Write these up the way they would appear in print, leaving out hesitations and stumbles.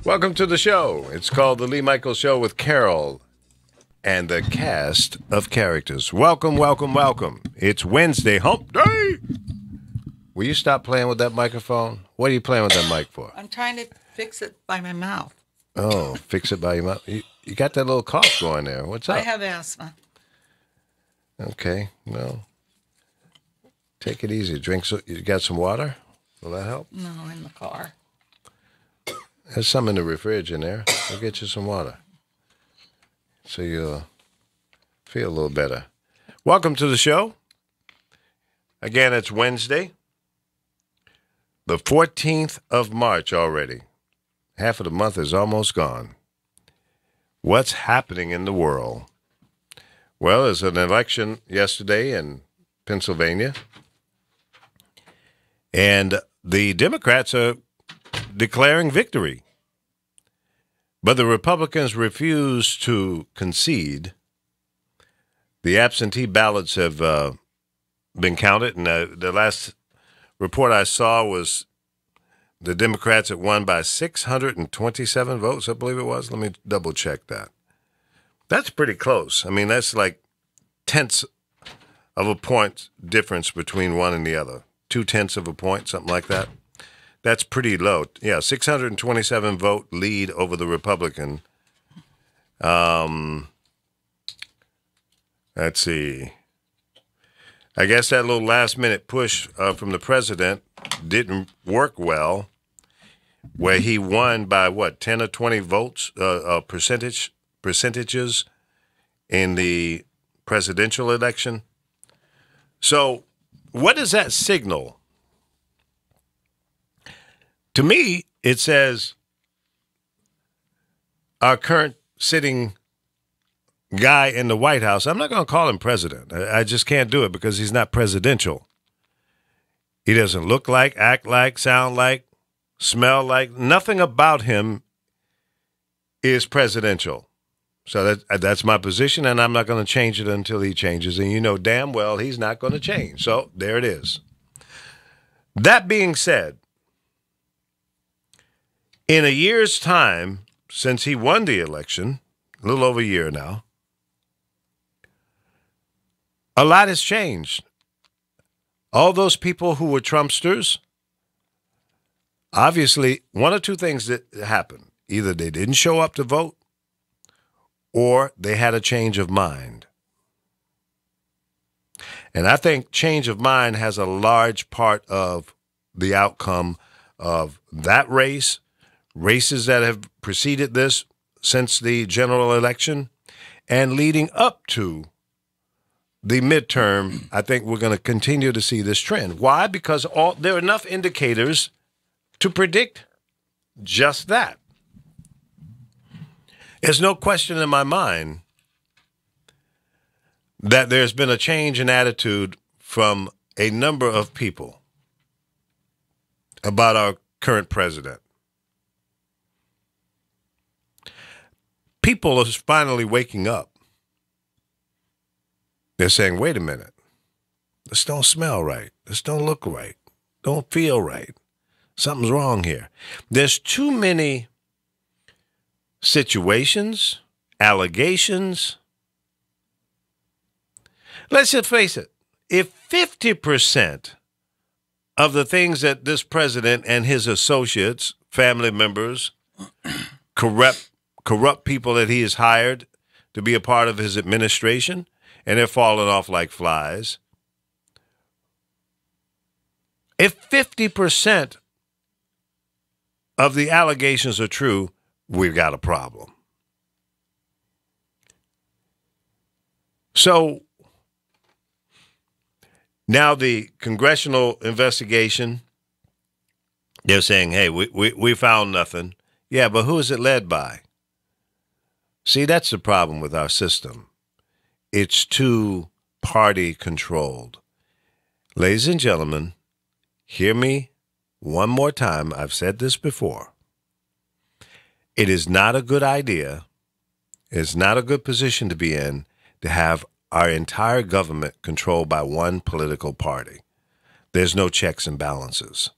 Welcome to the show. It's called The Lee Michaels Show with Carol and the cast of characters. Welcome, welcome, welcome. It's Wednesday, hump day. Will you stop playing with that microphone? What are you playing with that mic for? I'm trying to fix it by my mouth. Oh, fix it by your mouth. You got that little cough going there. What's up? I have asthma. Okay, well, take it easy. You got some water? Will that help? No, in the car. There's some in the refrigerator in there. I'll get you some water so you'll feel a little better. Welcome to the show. Again, it's Wednesday, the 14th of March already. Half of the month is almost gone. What's happening in the world? Well, there's an election yesterday in Pennsylvania, and the Democrats are declaring victory. But the Republicans refuse to concede. The absentee ballots have been counted, and the last report I saw was the Democrats had won by 627 votes, I believe it was. Let me double check that. That's pretty close. I mean, that's like tenths of a point difference between one and the other. 0.2 of a point, something like that. That's pretty low. Yeah, 627 vote lead over the Republican. Let's see. I guess that little last-minute push from the president didn't work well, where he won by, 10 or 20 votes, percentages in the presidential election. So what does that signal? To me, it says our current sitting guy in the White House, I'm not going to call him president. I just can't do it because he's not presidential. He doesn't look like, act like, sound like, smell like. Nothing about him is presidential. So that's my position, and I'm not going to change it until he changes. And you know damn well he's not going to change. So there it is. That being said, in a year's time, since he won the election, a little over a year now, a lot has changed. All those people who were Trumpsters, obviously, one or two things that happened. Either they didn't show up to vote, or they had a change of mind. And I think change of mind has a large part of the outcome of that race, races that have preceded this since the general election, and leading up to the midterm. I think we're going to continue to see this trend. Why? Because there are enough indicators to predict just that. There's no question in my mind that there's been a change in attitude from a number of people about our current president. People are finally waking up. They're saying, wait a minute, this don't smell right. This don't look right. Don't feel right. Something's wrong here. There's too many situations, allegations. Let's just face it. If 50% of the things that this president and his associates, family members, corrupt people that he has hired to be a part of his administration, and they're falling off like flies. If 50% of the allegations are true, we've got a problem. So now the congressional investigation, they're saying, hey, we found nothing. Yeah, but who is it led by? See, that's the problem with our system. It's too party controlled. Ladies and gentlemen, hear me one more time. I've said this before. It is not a good idea. It's not a good position to be in to have our entire government controlled by one political party. There's no checks and balances.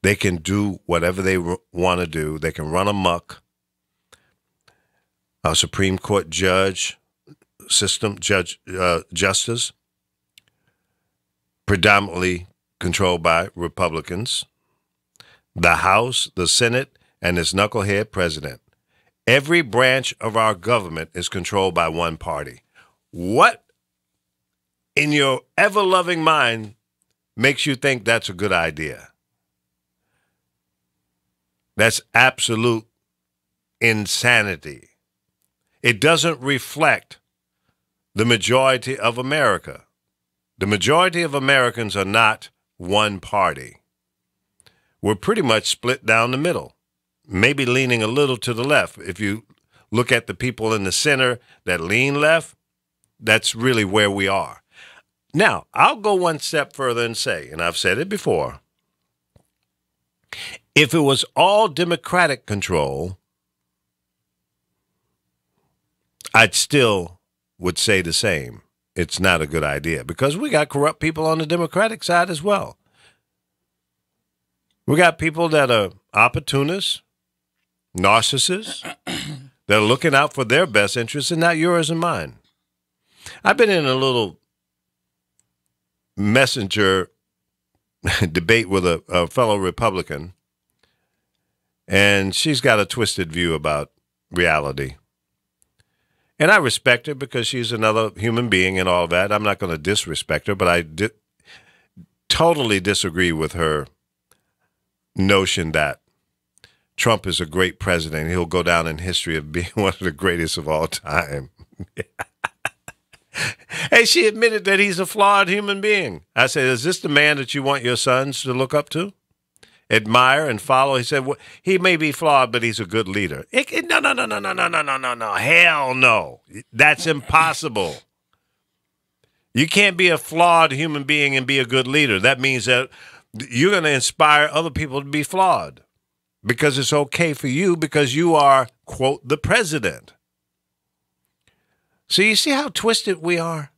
They can do whatever they want to do. They can run amok. Our Supreme Court justice, predominantly controlled by Republicans. The House, the Senate, and its knucklehead president. Every branch of our government is controlled by one party. What in your ever-loving mind makes you think that's a good idea? That's absolute insanity. It doesn't reflect the majority of America. The majority of Americans are not one party. We're pretty much split down the middle, maybe leaning a little to the left. If you look at the people in the center that lean left, that's really where we are. Now, I'll go one step further and say, and I've said it before, if it was all Democratic control, I'd still would say the same. It's not a good idea because we got corrupt people on the Democratic side as well. We got people that are opportunists, narcissists, that are looking out for their best interests and not yours and mine. I've been in a little messenger debate with a fellow Republican, and she's got a twisted view about reality. And I respect her because she's another human being and all that. I'm not going to disrespect her, but I totally disagree with her notion that Trump is a great president. He'll go down in history of being one of the greatest of all time. Hey, she admitted that he's a flawed human being. I said, is this the man that you want your sons to look up to, admire, and follow? He said, well, he may be flawed, but he's a good leader. No. Hell no. That's impossible. You can't be a flawed human being and be a good leader. That means that you're going to inspire other people to be flawed because it's okay for you because you are, quote, the president. So you see how twisted we are?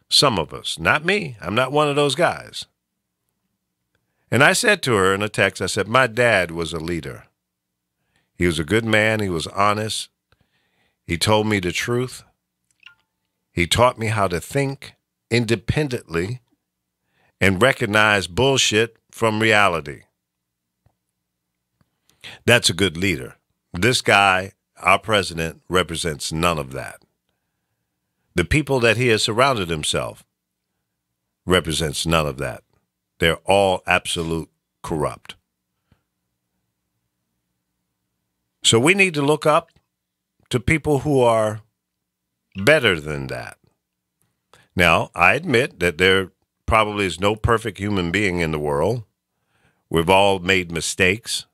Some of us, not me. I'm not one of those guys. And I said to her in a text, I said, my dad was a leader. He was a good man. He was honest. He told me the truth. He taught me how to think independently and recognize bullshit from reality. That's a good leader. This guy, our president, represents none of that. The people that he has surrounded himself represents none of that. They're all absolute corrupt. So we need to look up to people who are better than that. Now, I admit that there probably is no perfect human being in the world. We've all made mistakes.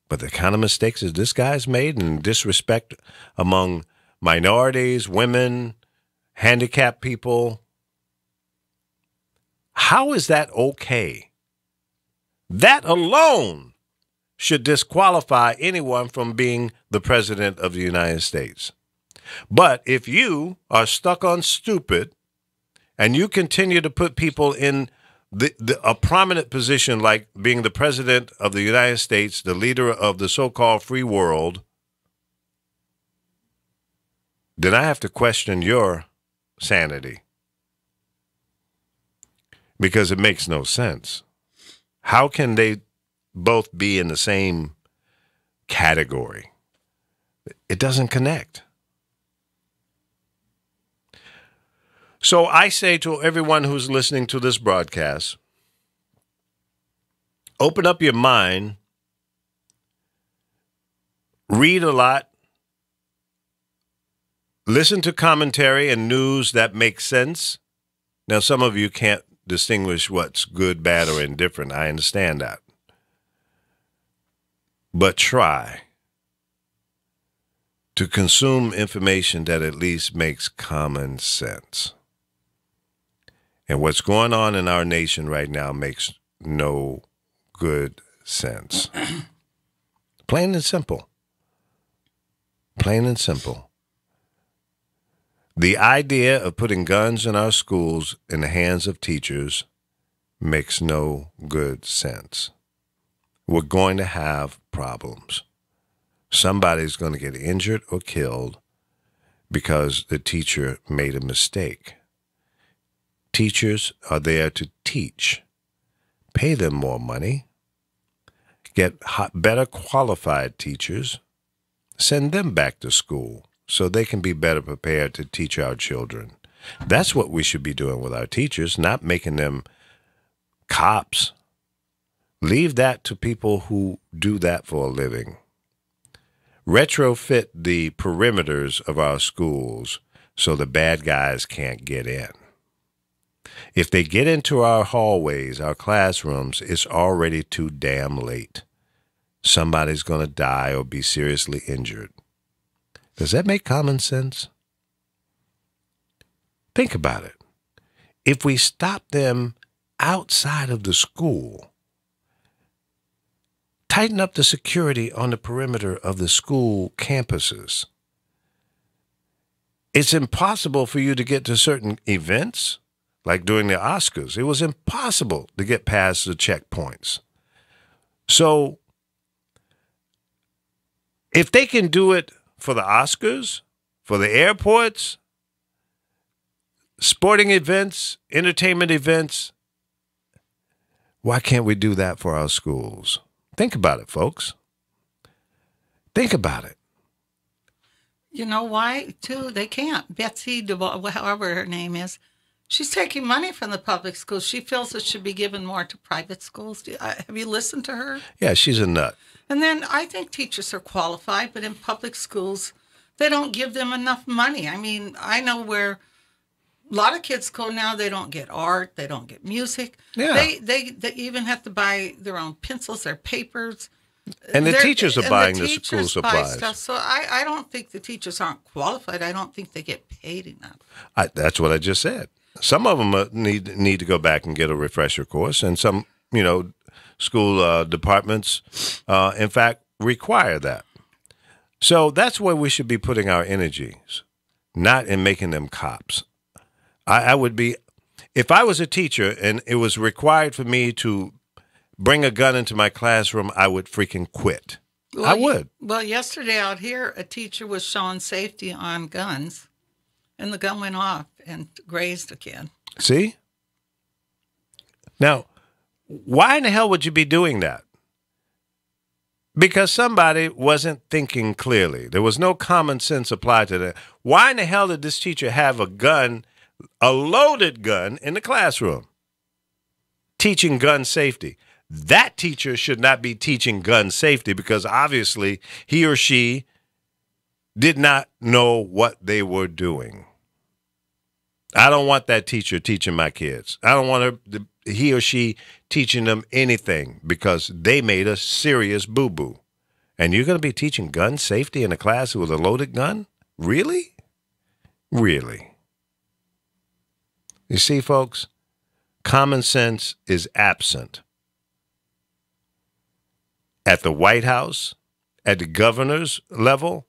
But the kind of mistakes that this guy's made and disrespect among minorities, women, handicapped people, how is that okay? That alone should disqualify anyone from being the president of the United States. But if you are stuck on stupid and you continue to put people in a prominent position like being the president of the United States, the leader of the so-called free world, then I have to question your sanity. Because it makes no sense. How can they both be in the same category? It doesn't connect. So I say to everyone who's listening to this broadcast, open up your mind, read a lot, listen to commentary and news that makes sense. Now, some of you can't distinguish what's good, bad, or indifferent. I understand that. But try to consume information that at least makes common sense. And what's going on in our nation right now makes no good sense. Plain and simple. Plain and simple. The idea of putting guns in our schools in the hands of teachers makes no good sense. we're going to have problems. Somebody's going to get injured or killed because the teacher made a mistake. Teachers are there to teach. Pay them more money. Get better qualified teachers. Send them back to school so they can be better prepared to teach our children. That's what we should be doing with our teachers, not making them cops. Leave that to people who do that for a living. Retrofit the perimeters of our schools so the bad guys can't get in. If they get into our hallways, our classrooms, it's already too damn late. Somebody's going to die or be seriously injured. Does that make common sense? Think about it. If we stop them outside of the school, tighten up the security on the perimeter of the school campuses, it's impossible for you to get to certain events, like during the Oscars. It was impossible to get past the checkpoints. So if they can do it for the Oscars, for the airports, sporting events, entertainment events, why can't we do that for our schools? Think about it, folks. Think about it. You know why, too? They can't. Betsy DeVos, however her name is, she's taking money from the public schools. She feels it should be given more to private schools. Have you listened to her? Yeah, she's a nut. And then I think teachers are qualified, but in public schools, they don't give them enough money. I mean, I know where a lot of kids go now, they don't get art, they don't get music. Yeah. They even have to buy their own pencils, their papers. And the teachers are buying the teachers school buy supplies. stuff. So I don't think the teachers aren't qualified. I don't think they get paid enough. That's what I just said. Some of them need to go back and get a refresher course, and some, school departments, in fact, require that. So that's where we should be putting our energies, not in making them cops. I would be, if I was a teacher and it was required for me to bring a gun into my classroom, I would freaking quit. Well, I would. Well, yesterday out here, a teacher was showing safety on guns, and the gun went off and grazed a kid. See? Now, why in the hell would you be doing that? Because somebody wasn't thinking clearly. There was no common sense applied to that. Why in the hell did this teacher have a gun, a loaded gun, in the classroom? Teaching gun safety. That teacher should not be teaching gun safety because obviously he or she did not know what they were doing. I don't want that teacher teaching my kids. I don't want he or she teaching them anything because they made a serious boo-boo. And you're going to be teaching gun safety in a class with a loaded gun? Really? Really? You see, folks, common sense is absent. At the White House, at the governor's level,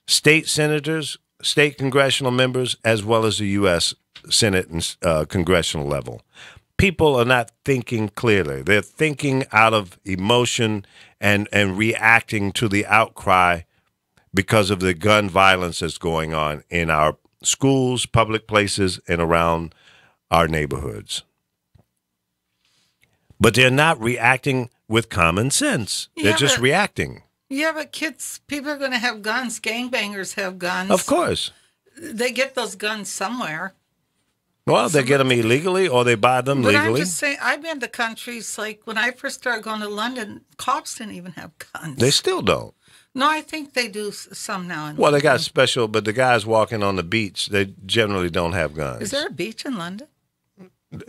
state senators, state congressional members, as well as the U.S. Senate and congressional level. People are not thinking clearly. They're thinking out of emotion and reacting to the outcry because of the gun violence that's going on in our schools, public places, and around our neighborhoods. But they're not reacting with common sense. They're just reacting. Yeah, but people are going to have guns. Gangbangers have guns. Of course. They get those guns somewhere. Well, they get them illegally or they buy them legally. But I'm just saying, I've been to countries, like when I first started going to London, cops didn't even have guns. They still don't. No, I think they do some now. Well, they got special, but the guys walking on the beach, they generally don't have guns. Is there a beach in London?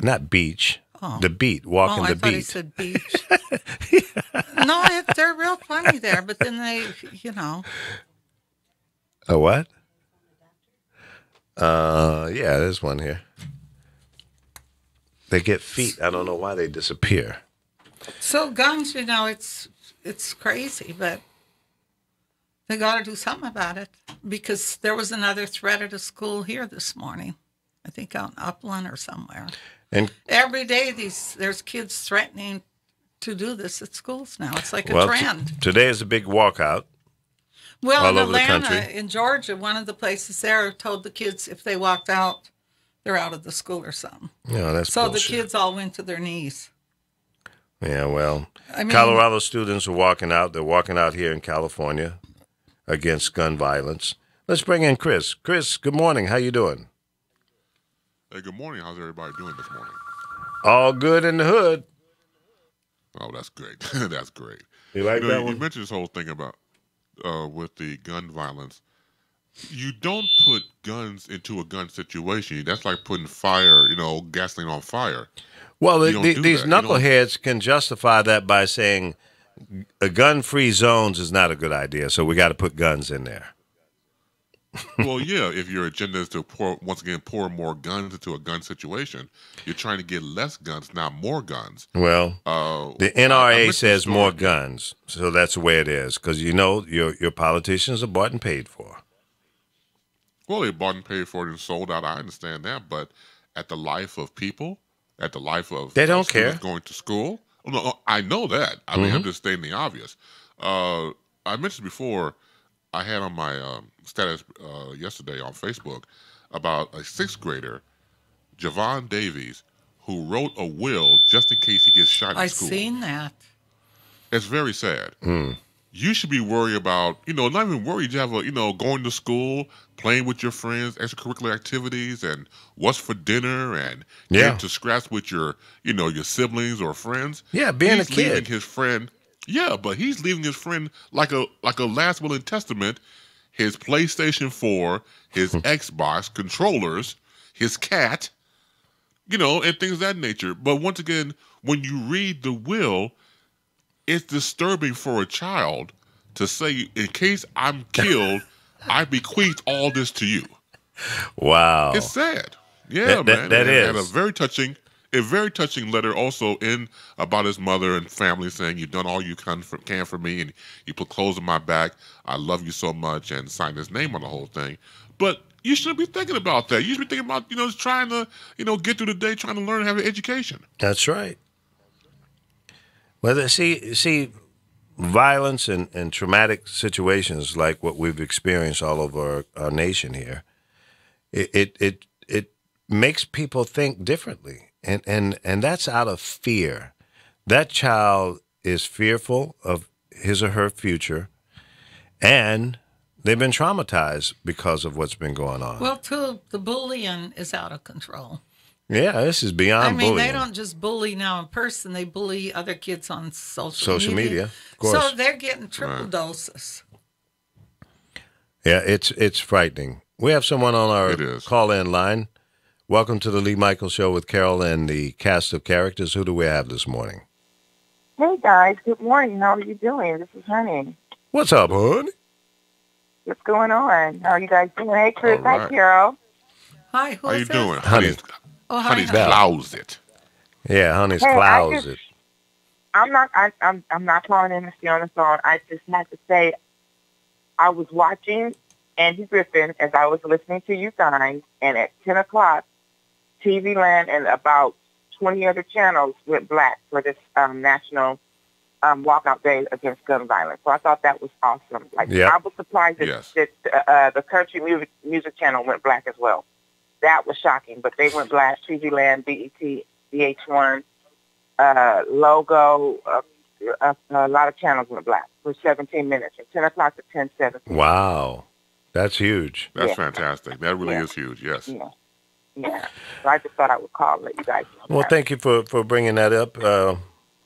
Not beach. Oh. The beat, walking the beat. I thought he said beach. No, they're real funny there, but then they, A what? Yeah, there's one here. They get feet. I don't know why they disappear. So guns, it's crazy, but they got to do something about it because there was another threat at a school here this morning. I think out in Upland or somewhere. And every day there's kids threatening to do this at schools now. It's like a Well, trend. today is a big walkout. Well, all in over the Atlanta, country. in Georgia, one of the places there told the kids if they walked out, they're out of the school or something. Yeah, that's So bullshit. the kids all went to their knees. Yeah, well, I mean, Colorado students are walking out. They're walking out here in California against gun violence. Let's bring in Chris. Chris, good morning. How you doing? Hey, good morning. How's everybody doing this morning? All good in the hood. Oh, that's great. That's great. You like that You one? mentioned this whole thing about with the gun violence. You don't put guns into a gun situation. That's like putting fire, gasoline on fire. Well, You don't do these that. You don't- knuckleheads can justify that by saying a gun-free zones is not a good idea, so we got to put guns in there. Well, yeah, if your agenda is to pour more guns into a gun situation, you're trying to get less guns, not more guns. Well, the I NRA mentioned says the more story. guns, so that's the way it is. Because your politicians are bought and paid for. Well, they bought and paid for it and sold out. I understand that, but at the life of people, at the life of They don't students care. going to school. Oh, no, I know that. I mean, I'm just stating the obvious. I mentioned before, I had on my status yesterday on Facebook about a sixth grader, Javon Davies, who wrote a will just in case he gets shot in I school. seen that. It's very sad. You should be worried about, not even worried. You have going to school, playing with your friends, extracurricular activities, and what's for dinner, and Yeah. getting to scraps with your siblings or friends. Yeah, being He's a leaving kid. his friend. Yeah, but he's leaving his friend like a last will and testament. His PlayStation 4, his Xbox controllers, his cat, and things of that nature. But once again, when you read the will, it's disturbing for a child to say, in case I'm killed, I bequeath all this to you. Wow. It's sad. Yeah, That- man. that And is. a very touching letter also in about his mother and family saying, you've done all you can for me, and you put clothes on my back. I love you so much, and signed his name on the whole thing. But you shouldn't be thinking about that. You should be thinking about, just trying to, get through the day, trying to learn and have an education. That's right. Well, see, violence and traumatic situations like what we've experienced all over our nation here, it makes people think differently, and that's out of fear. That child is fearful of his or her future, and they've been traumatized because of what's been going on. Well, too, the bullying is out of control. Yeah, this is beyond I mean, bullying. they don't just bully now in person; they bully other kids on Social media, of course. So they're getting triple doses. Yeah, it's frightening. We have someone on our It is. call-in line. Welcome to the Lee Michaels Show with Carol and the cast of characters. Who do we have this morning? Hey guys, good morning. How are you doing? This is Honey. What's up, honey? What's going on? How are you guys doing? Hey Chris, All hi right. Carol. Hi, who's How you this? doing? Honey. Oh, hi, Honey's honey. closet. Yeah, honey's Hey, closet. I'm not calling in to stay on the phone. I just had to say I was watching Andy Griffin as I was listening to you guys, and at 10 o'clock, TV Land and about 20 other channels went black for this national walkout day against gun violence. So I thought that was awesome. Yeah. I was surprised that, Yes. that the country music channel went black as well. That was shocking, but they went black. TV Land, BET, VH1, Logo, a lot of channels went black for 17 minutes, from 10 o'clock to 10:17. Wow, that's huge. That's Yeah. fantastic. That really Yeah. is huge. Yes. Yeah. So I just thought I would call and let you guys know. Well, that. thank you for bringing that up.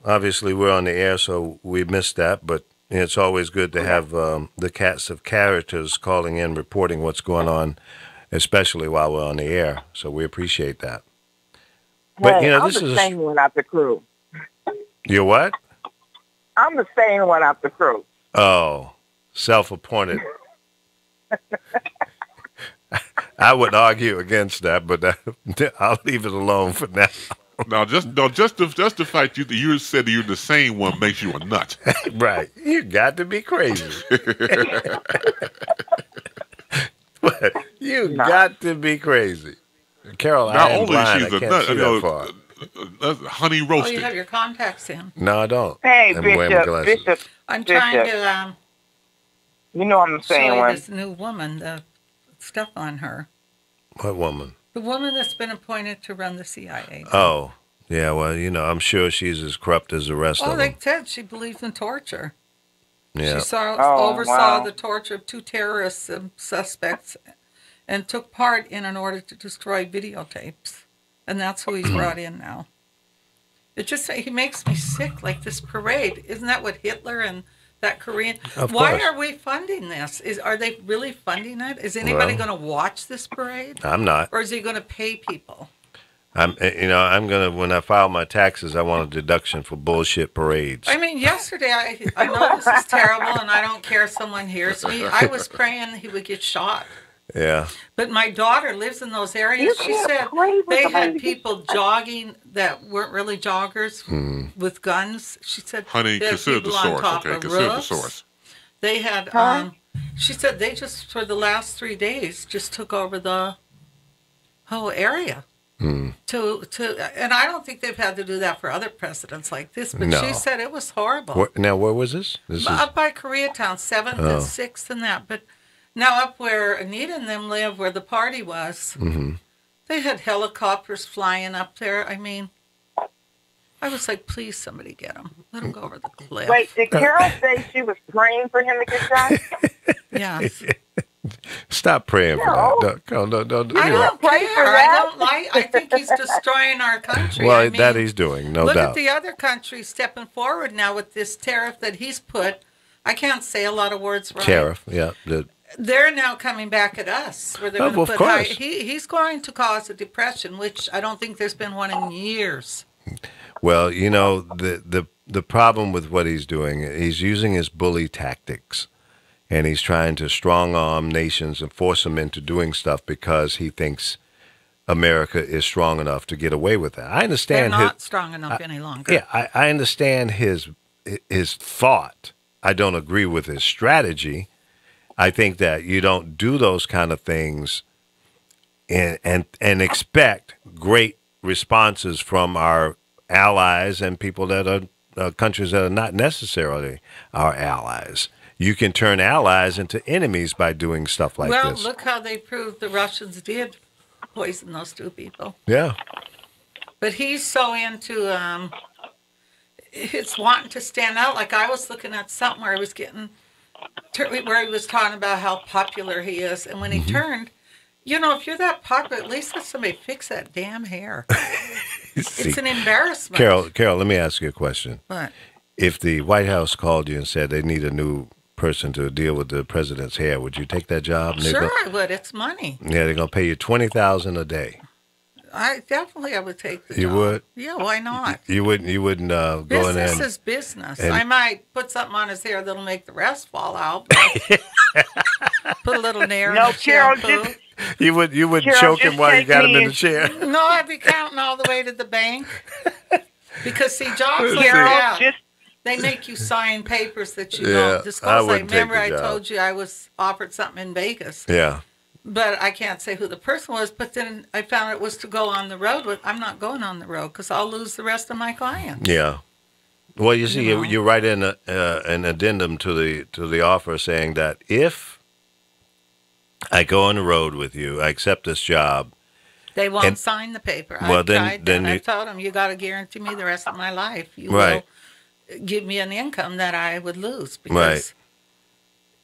Obviously, we're on the air, so we missed that, but it's always good to have the cast of characters calling in, reporting what's going on, especially while we're on the air. So we appreciate that. But, Hey, I'm this the is same one out the crew. you're what? I'm the same one out the crew. Oh, self-appointed. I would argue against that, but I'll leave it alone for now. Now, just the fact you said that you're the same one makes you a nut. Right. You got to be crazy. But you got to be crazy. Carol, Not I am only blind. she's I a can't nut, see that far. honey Oh, roasted. you have your contacts in. No, I don't. Hey, I'm wearing my glasses. Bishop, I'm trying Bishop. to You know I'm show saying you one. this new woman, the stuff on her. What woman? The woman that's been appointed to run the CIA. Oh, yeah. Well, I'm sure she's as corrupt as the rest Oh, of they them. said she believes in torture. Yeah. She Oh, oversaw wow. the torture of 2 terrorist suspects and took part in order to destroy videotapes. And that's who he's brought in now. He makes me sick, like this parade. Isn't that what Hitler and that Korean... Of Why course. are we funding this? Are they really funding it? Is anybody Well- going to watch this parade? I'm not. Or is he going to pay people? I'm gonna, when I file my taxes, I want a deduction for bullshit parades. I mean, yesterday, I know this is terrible, and I don't care if someone hears me. I was praying he would get shot. Yeah. But my daughter lives in those areas. You She can't said pray with they somebody had to get people jogging that weren't really joggers with guns. She said Honey, they had consider the people on source, top okay? of Consider the roofs. source. They had, Huh? she said they just, for the last 3 days, just took over the whole area. And I don't think they've had to do that for other presidents like this, but No. she said it was horrible. Now, where was this? This is Up by Koreatown, 7th Oh. and 6th and that. But now up where Anita and them live, where the party was, they had helicopters flying up there. I mean, I was like, please, somebody get them. Let them go over the cliff. Wait, did Carol say she was praying for him to get shot? Yeah. Stop praying for No. that. Don't. I don't pray care. for I that? don't like. I think he's destroying our country. Well, I mean, that he's doing, no look doubt. at the other countries stepping forward now with this tariff that he's put. I can't say a lot of words right. Tariff, yeah. They're now coming back at us. Where they're Oh, going to of put course. he's going to cause a depression, which I don't think there's been one in years. Well, the problem with what he's doing, he's using his bully tactics, and he's trying to strong arm nations and force them into doing stuff because he thinks America is strong enough to get away with that. I They're understand not strong enough any longer. Yeah, I understand his thought. I don't agree with his strategy. I think that you don't do those kind of things and expect great responses from our allies and people that are countries that are not necessarily our allies. You can turn allies into enemies by doing stuff like well, this. look how they proved the Russians did poison those 2 people. Yeah. But he's so into it's wanting to stand out. Like I was looking at something where he was where he was talking about how popular he is, and when he turned, if you're that popular, at least let somebody fix that damn hair. It's an embarrassment. Carol, let me ask you a question. What? If the White House called you and said they need a new person to deal with the president's hair, would you take that job? And Sure, I would. It's money. Yeah, they're gonna pay you $20,000 a day. I would take the You job. would? Yeah, why not? You wouldn't go in there. Business is business. and- I might put something on his hair that'll make the rest fall out. Put a little nair in No, the Carol, shampoo. just- You would Carol, choke him just while you take got him me in the chair. No, I'd be counting all the way to the bank. Because, see, jobs like Carol, that, just they make you sign papers that you Yeah, don't I disclose. wouldn't take Remember the I job. told you I was offered something in Vegas. Yeah. But I can't say who the person was. But then I found it was to go on the road with. I'm not going on the road because I'll lose the rest of my clients. Yeah. Well, you see, You know. you write in an addendum to the offer saying that if I go on the road with you, I accept this job. They won't And- sign the paper. Well, I've then- tried then that. you- I've told them, you got to guarantee me the rest of my life. You Right. will give me an income that I would lose. Because, Right.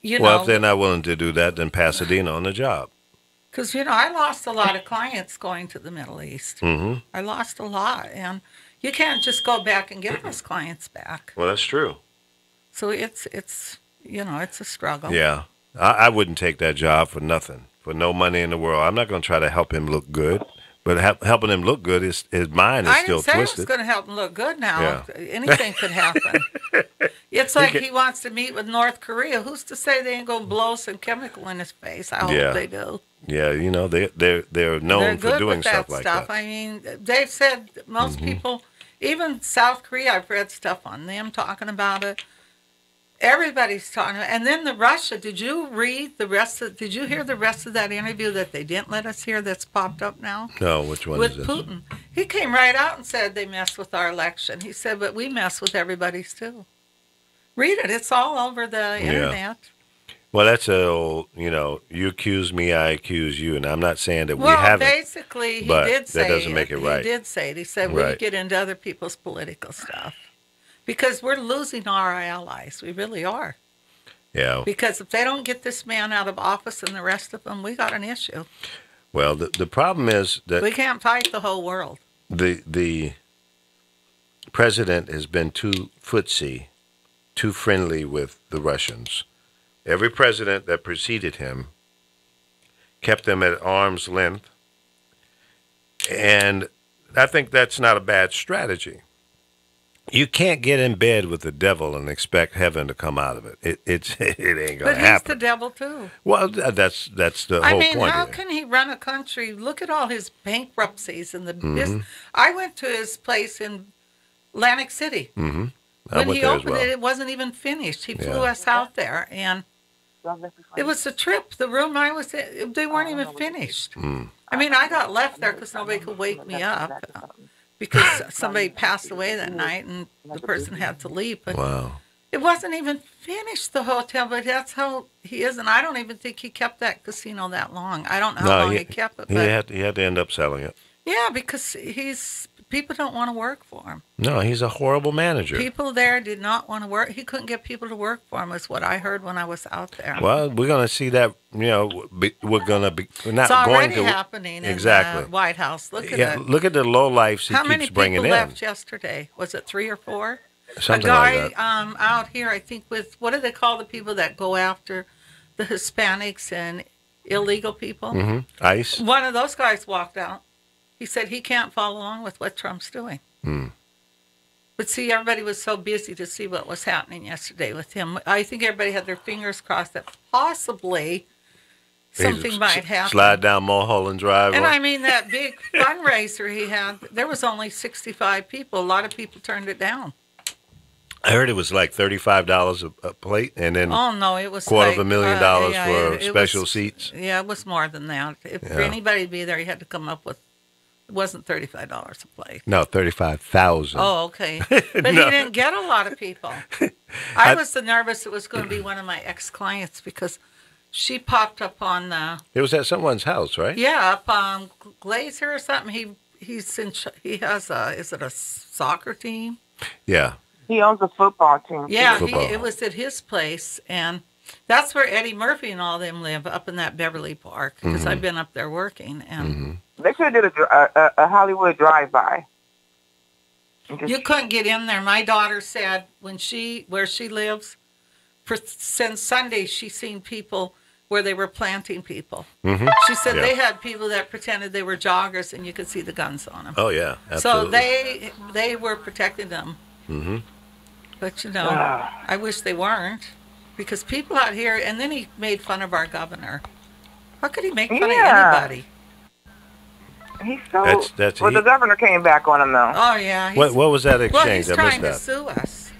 You Well, know, if they're not willing to do that, then Pasadena on the job. because, I lost a lot of clients going to the Middle East. Mm-hmm. I lost a lot. And you can't just go back and get those clients back. Well, that's true. So it's it's a struggle. Yeah. I wouldn't take that job for nothing, for no money in the world. I'm not going to try to help him look good, but helping him look good, his mind is I still didn't say it was twisted. going to help him look good now. Yeah. Anything could happen. It's like can- he wants to meet with North Korea. Who's to say they ain't going to blow some chemical in his face? I Yeah. hope they do. Yeah, they're known They're for good doing with that stuff like stuff. that. I mean, they've said most people, even South Korea, I've read stuff on them talking about it. Everybody's talking. And then the Russia. Did you read the rest of? Did you hear the rest of that interview that they didn't let us hear? That's popped up now. No, which one With is this? Putin. He came right out and said they messed with our election. He said, but we mess with everybody's too. Read it. It's all over the internet. Well, that's a old, you accuse me, I accuse you, and I'm not saying that we Well, haven't. basically, he but did say that doesn't make it right. He did say it. He said, we Right. get into other people's political stuff. Because we're losing our allies. We really are. Yeah. Because if they don't get this man out of office and the rest of them, we got an issue. Well, the problem is that We can't fight the whole world. the president has been too footsie, too friendly with the Russians. Every president that preceded him kept them at arm's length, and I think that's not a bad strategy. You can't get in bed with the devil and expect heaven to come out of it. It ain't gonna But he's happen. the devil, too. Well, that's the I whole mean, point. how of it. can he run a country? Look at all his bankruptcies and the Mm-hmm. business. I went to his place in Atlantic City. Mm-hmm. I When went he there as opened well. it wasn't even finished. He flew Yeah. us out there, and it was a trip. The room I was in, they weren't even finished. Mm. I mean, I got left there because nobody could wake me up because somebody passed away that night and the person had to leave. But Wow. it wasn't even finished, the hotel, but that's how he is. And I don't even think he kept that casino that long. I don't know how long he kept it. But He had to end up selling it. yeah, because people don't want to work for him. No, he's a horrible manager. People there did not want to work. He couldn't get people to work for him, is what I heard when I was out there. Well, we're going to see that. We're going to be. We're not It's going already to happening exactly. in the White House. Look at Yeah, it. look at the low lifes he How many keeps bringing people in. left yesterday? Was it 3 or 4? Something a guy like that. out here, I think, with what do they call the people that go after the Hispanics and illegal people? Hmm. ICE. One of those guys walked out. He said he can't follow along with what Trump's doing. Mm. But see, everybody was so busy to see what was happening yesterday with him. I think everybody had their fingers crossed that possibly something might happen. Slide down Mulholland Drive. And I mean, that big fundraiser he had, there was only 65 people. A lot of people turned it down. I heard it was like $35 a plate, and then Oh, no, it was $250,000 yeah, for it special was, seats. Yeah, it was more than that. If for Yeah. anybody to be there, you had to come up with, it wasn't $35 a plate. No, 35,000. Oh, okay. But No. he didn't get a lot of people. I was so nervous it was going to be one of my ex-clients because she popped up on the, It was at someone's house, right? yeah, up on Glazer or something. He has is it a soccer team? Yeah. He owns a football team. Yeah, Football. it was at his place, and that's where Eddie Murphy and all them live, up in that Beverly Park, because I've been up there working, and They should have did a Hollywood drive-by. you couldn't get in there. My daughter said where she lives, since Sunday, she's seen people where they were planting people. Mm-hmm. She said Yeah. they had people that pretended they were joggers, and you could see the guns on them. Oh, yeah. So Absolutely. they were protecting them. Mm-hmm. But, I wish they weren't, because people out here, and then he made fun of our governor. How could he make fun Yeah. of anybody? He's so. That's well, the governor came back on him though. Oh, yeah. What was that Well, exchange? he's I missed trying to that. sue us.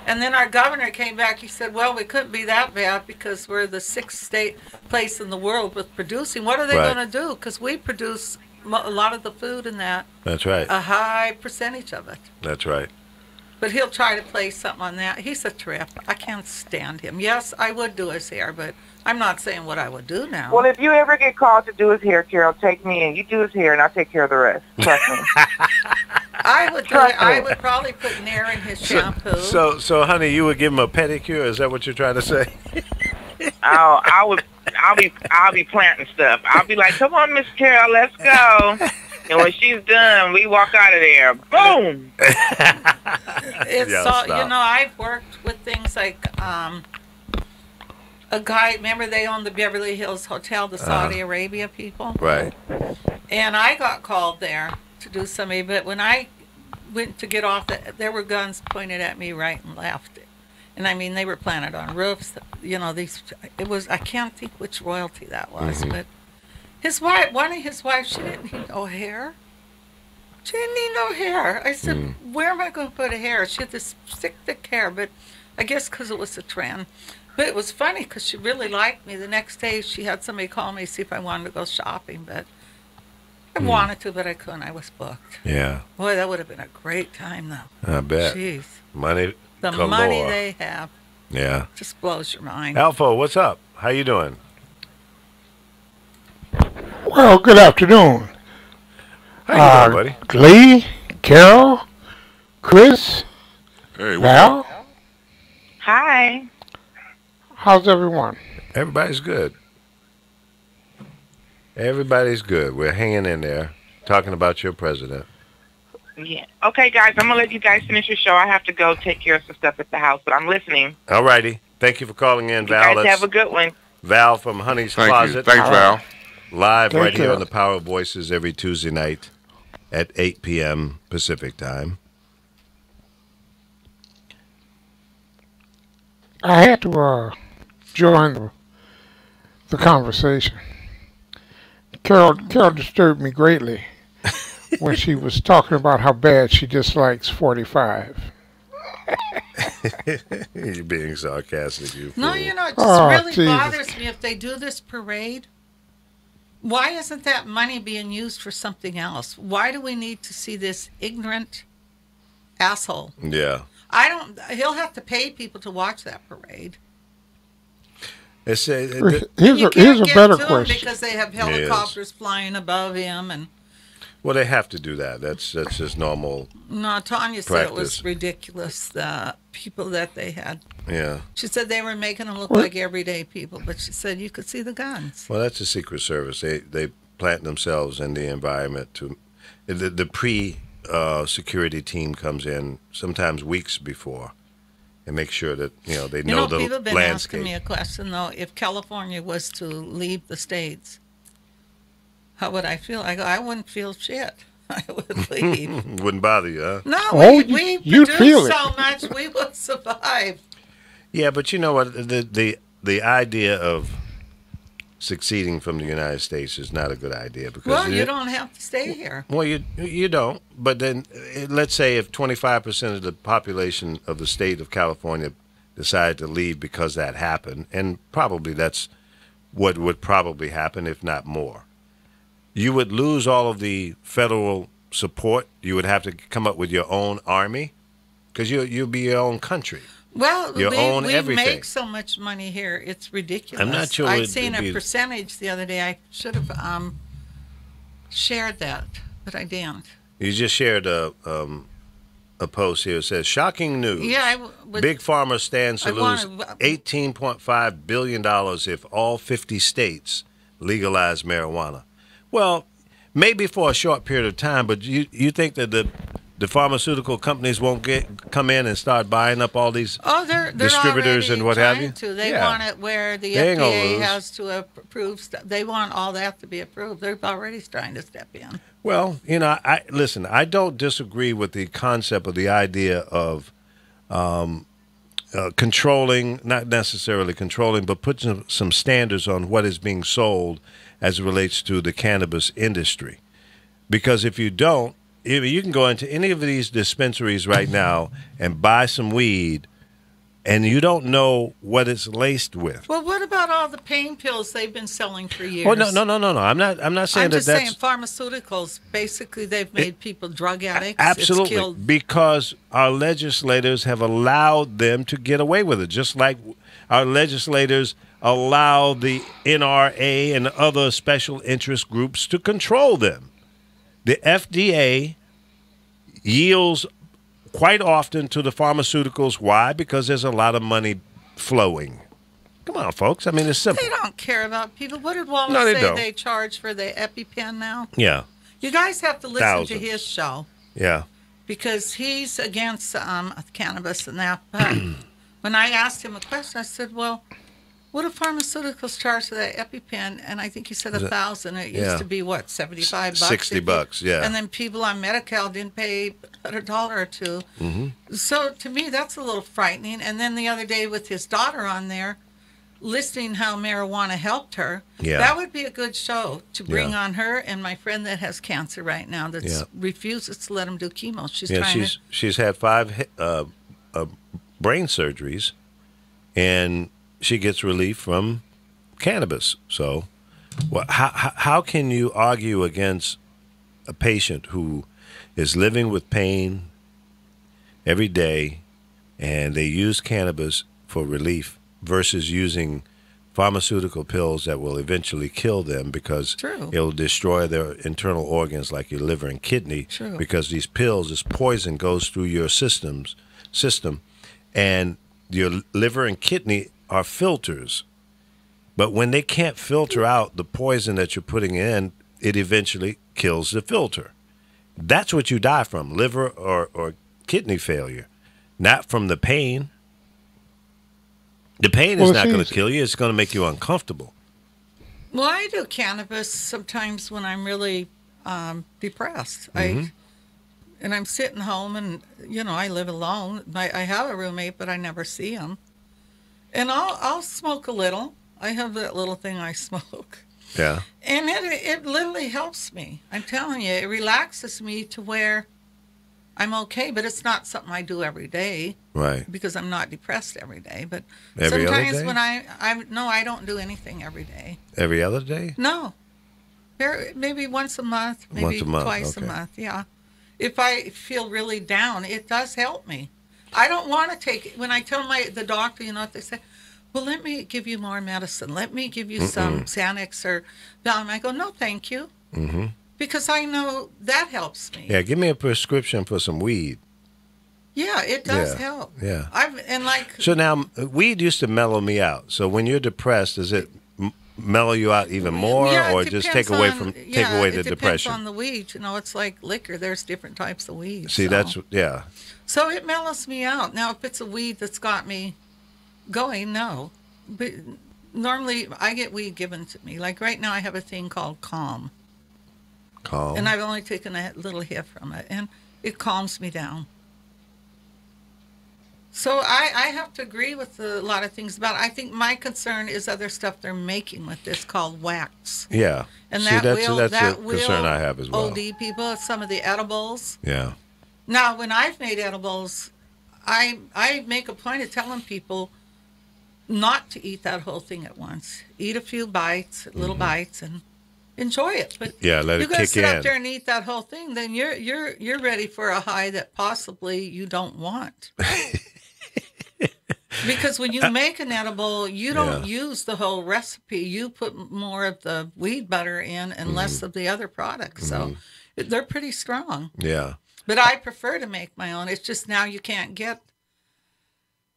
And then our governor came back. He said, well, we couldn't be that bad because we're the 6th place in the world with producing. What are they Right. going to do? Because we produce a lot of the food and that, That's right. a high percentage of it. That's right. But he'll try to play something on that. He's a trip. I can't stand him. Yes, I would do his hair, but I'm not saying what I would do now. Well, if you ever get called to do his hair, Carol, take me in. You do his hair, and I'll take care of the rest. Trust me. I would do it. I would probably put Nair in his shampoo. So, honey, you would give him a pedicure? Is that what you're trying to say? I'll be planting stuff. I'll be like, come on, Miss Carol, let's go. And when she's done, we walk out of there. Boom. It's Yeah, so, stop. I've worked with things like a guy, remember they own the Beverly Hills Hotel, the Saudi Arabia people? Right. And I got called there to do something, but when I went to get off, there were guns pointed at me right and left. And I mean, they were planted on roofs. I can't think which royalty that was, but his wife, one of his wives, she didn't need no hair. She didn't need no hair. I said, where am I going to put a hair? She had this thick hair, but I guess because it was a trend. But it was funny because she really liked me. The next day, she had somebody call me to see if I wanted to go shopping. But I wanted to, but I couldn't. I was booked. Yeah. Boy, that would have been a great time, though. I bet. Jeez. Money. The galore. money they have Yeah. just blows your mind. Alpha, what's up? How you doing? Well, good afternoon. How you doing, buddy? Lee, Carol, Chris, Hey, what's up? Val, Hi. how's everyone? Everybody's good. Everybody's good. We're hanging in there, talking about your president. Yeah. Okay, guys, I'm gonna let you guys finish your show. I have to go take care of some stuff at the house, but I'm listening. All righty. Thank you for calling in, You Val. guys have a good one. Val from Honey's Thank Closet. you. Thanks, Val. Live Thank right here you. on the Power of Voices every Tuesday night at 8 p.m. Pacific time. I had to join the conversation. Carol disturbed me greatly when she was talking about how bad she dislikes 45. You're being sarcastic, you fool. No, you know, it just Oh, really Jesus. bothers me if they do this parade. Why isn't that money being used for something else? Why do we need to see this ignorant asshole? Yeah. He'll have to pay people to watch that parade. It's, Here's You a can't get better to him question. because they have helicopters flying above him. And well, they have to do that. That's just normal. no, Tanya said it was Practice. ridiculous, the people that they had. Yeah. She said they were making them look What? like everyday people, but she said you could see the guns. Well, that's the Secret Service. They plant themselves in the environment to. The security team comes in sometimes weeks before, and make sure that they know the people have been landscape. asking me a question though. If California was to leave the states, how would I feel? I go, I wouldn't feel shit. I would leave. Wouldn't bother you, huh? No, Oh, we you'd produce feel it. so much, we would survive. Yeah, but you know what? The idea of succeeding from the United States is not a good idea because Well, you don't have to stay here. Well, you don't. But then, let's say if 25% of the population of the state of California decided to leave because that happened, and probably that's what would probably happen, if not more. You would lose all of the federal support. You would have to come up with your own army because you'll be your own country. Well, You own we everything. make so much money here; it's ridiculous. I'm not sure I've it'd seen be- a percentage the other day. I should have shared that, but I didn't. You just shared a post here that says, shocking news. Yeah, Big Pharma stands to I lose wanna- $18.5 billion if all 50 states legalize marijuana. Well, maybe for a short period of time, but you think that the pharmaceutical companies won't come in and start buying up all these? they're distributors already and what have trying you? to. They Yeah. want it where the They ain't gonna FDA lose. has to approve stuff. They want all that to be approved. They're already trying to step in. Well, listen, I don't disagree with the concept of the idea of controlling, not necessarily controlling, but putting some standards on what is being sold as it relates to the cannabis industry. Because if you don't, you can go into any of these dispensaries right now and buy some weed, and you don't know what it's laced with. Well, what about all the pain pills they've been selling for years? Oh no. I'm not saying I'm just that saying that's pharmaceuticals. Basically, they've made people drug addicts. It's absolutely killed. because our legislators have allowed them to get away with it, just like our legislators allow the NRA and other special interest groups to control them. The FDA yields quite often to the pharmaceuticals. Why? Because there's a lot of money flowing. Come on, folks. I mean, it's simple. They don't care about people. What did Wallace No, they say don't. they charge for the EpiPen now? Yeah, You guys have to listen Thousands. to his show yeah. because he's against cannabis and that. But when I asked him a question, I said, well, what do pharmaceuticals charge for that EpiPen? And I think he said $1,000. It used Yeah. to be, what, $75? $60, yeah. And then people on Medi-Cal didn't pay but $1 or $2. Mm-hmm. So to me, that's a little frightening. And then the other day with his daughter on there, listing how marijuana helped her, Yeah. that would be a good show to bring Yeah. on her and my friend that has cancer right now that Yeah. refuses to let him do chemo. She's Yeah, trying she's had 5 brain surgeries, and she gets relief from cannabis. So, how can you argue against a patient who is living with pain every day, and they use cannabis for relief versus using pharmaceutical pills that will eventually kill them because True. it'll destroy their internal organs like your liver and kidney? True. Because these pills, this poison goes through your system, and your liver and kidney are filters. But when they can't filter out the poison that you're putting in, it eventually kills the filter. That's what you die from, liver or kidney failure, not from the pain. The pain is not going to kill you. It's going to make you uncomfortable. Well, I do cannabis sometimes when I'm really depressed. And I'm sitting home, and I live alone. I have a roommate, but I never see him. And I'll smoke a little. I have that little thing I smoke. Yeah. And it literally helps me. I'm telling you, it relaxes me to where I'm okay, but it's not something I do every day. Right. Because I'm not depressed every day. But Every other sometimes day? when I don't do anything every day. Every other day? No. Maybe once a month, maybe Once a month, twice okay. a month, yeah. If I feel really down, it does help me. I don't want to take it. When I tell the doctor, you know what they say? Well, let me give you more medicine. Let me give you some Xanax or Valium. I go, no, thank you. Mm-hmm. Because I know that helps me. Yeah, give me a prescription for some weed. Yeah, it does Yeah, help. yeah. So So now, weed used to mellow me out. So when you're depressed, does it mellow you out even more, yeah, or it just depends take away on- the it depression? depends on the weed. It's like liquor. There's different types of weed. See, so. So it mellows me out. Now, if it's a weed that's got me going, no. But normally, I get weed given to me. Like right now, I have a thing called Calm. Calm. And I've only taken a little hit from it. And it calms me down. So I have to agree with a lot of things about it. I think my concern is other stuff they're making with this called wax. Yeah. And See, that's a concern I have as well. OD people, some of the edibles. Yeah. Now, when I've made edibles, I make a point of telling people not to eat that whole thing at once. Eat a few bites, little bites, and enjoy it. But Yeah, let it you're gonna kick sit in. up there and eat that whole thing, then you're ready for a high that possibly you don't want. Because when you make an edible, you don't use the whole recipe. You put more of the weed butter in and less of the other products. So they're pretty strong. Yeah. But I prefer to make my own. It's just now you can't get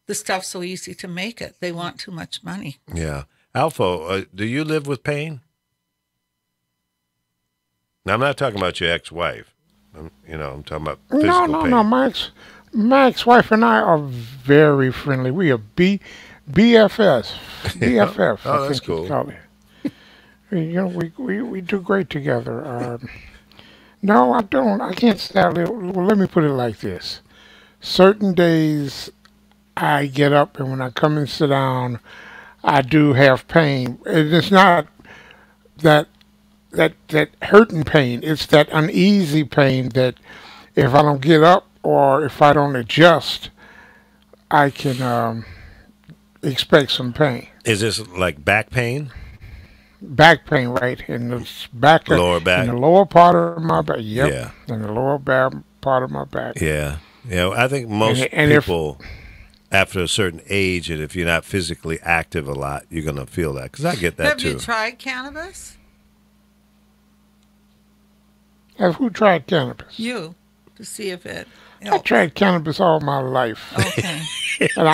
the stuff so easy to make it. They want too much money. Yeah. Alpha, do you live with pain? Now, I'm not talking about your ex-wife. I'm talking about physical pain. No. My ex-wife and I are very friendly. We are BFS. BFF. Oh, I that's think you cool. call it. We do great together. No, I don't. I can't stand it. Well, let me put it like this. Certain days I get up, and when I come and sit down, I do have pain. And it's not that hurting pain. It's that uneasy pain that if I don't get up or if I don't adjust, I can expect some pain. Is this like back pain? Back pain, right? In the back, Lower back? in the lower part of my back. Yep. Yeah. In the lower part of my back. Yeah. Yeah. I think most And if- people, after a certain age, and if you're not physically active a lot, you're going to feel that. Because I get that Have too. you tried cannabis? Who tried cannabis? To see if it I helps. tried cannabis all my life. Okay. And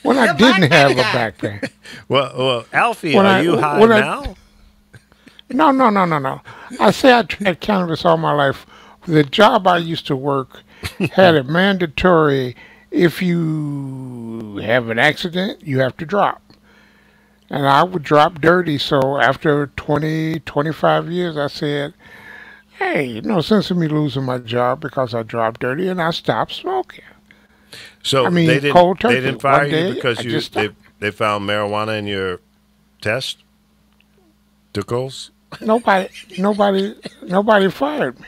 when I You're didn't have a back back pain. Well, Alfie, When are I- you high when I- now? No. I say I tried cannabis all my life. The job I used to work had it mandatory, if you have an accident, you have to drop. And I would drop dirty, so after 20, 25 years, I said, hey, no sense in me losing my job because I dropped dirty, and I stopped smoking. So I mean, they cold didn't turkey. fire One day, you because I just stopped. they found marijuana in your test? Tickles? Nobody fired me.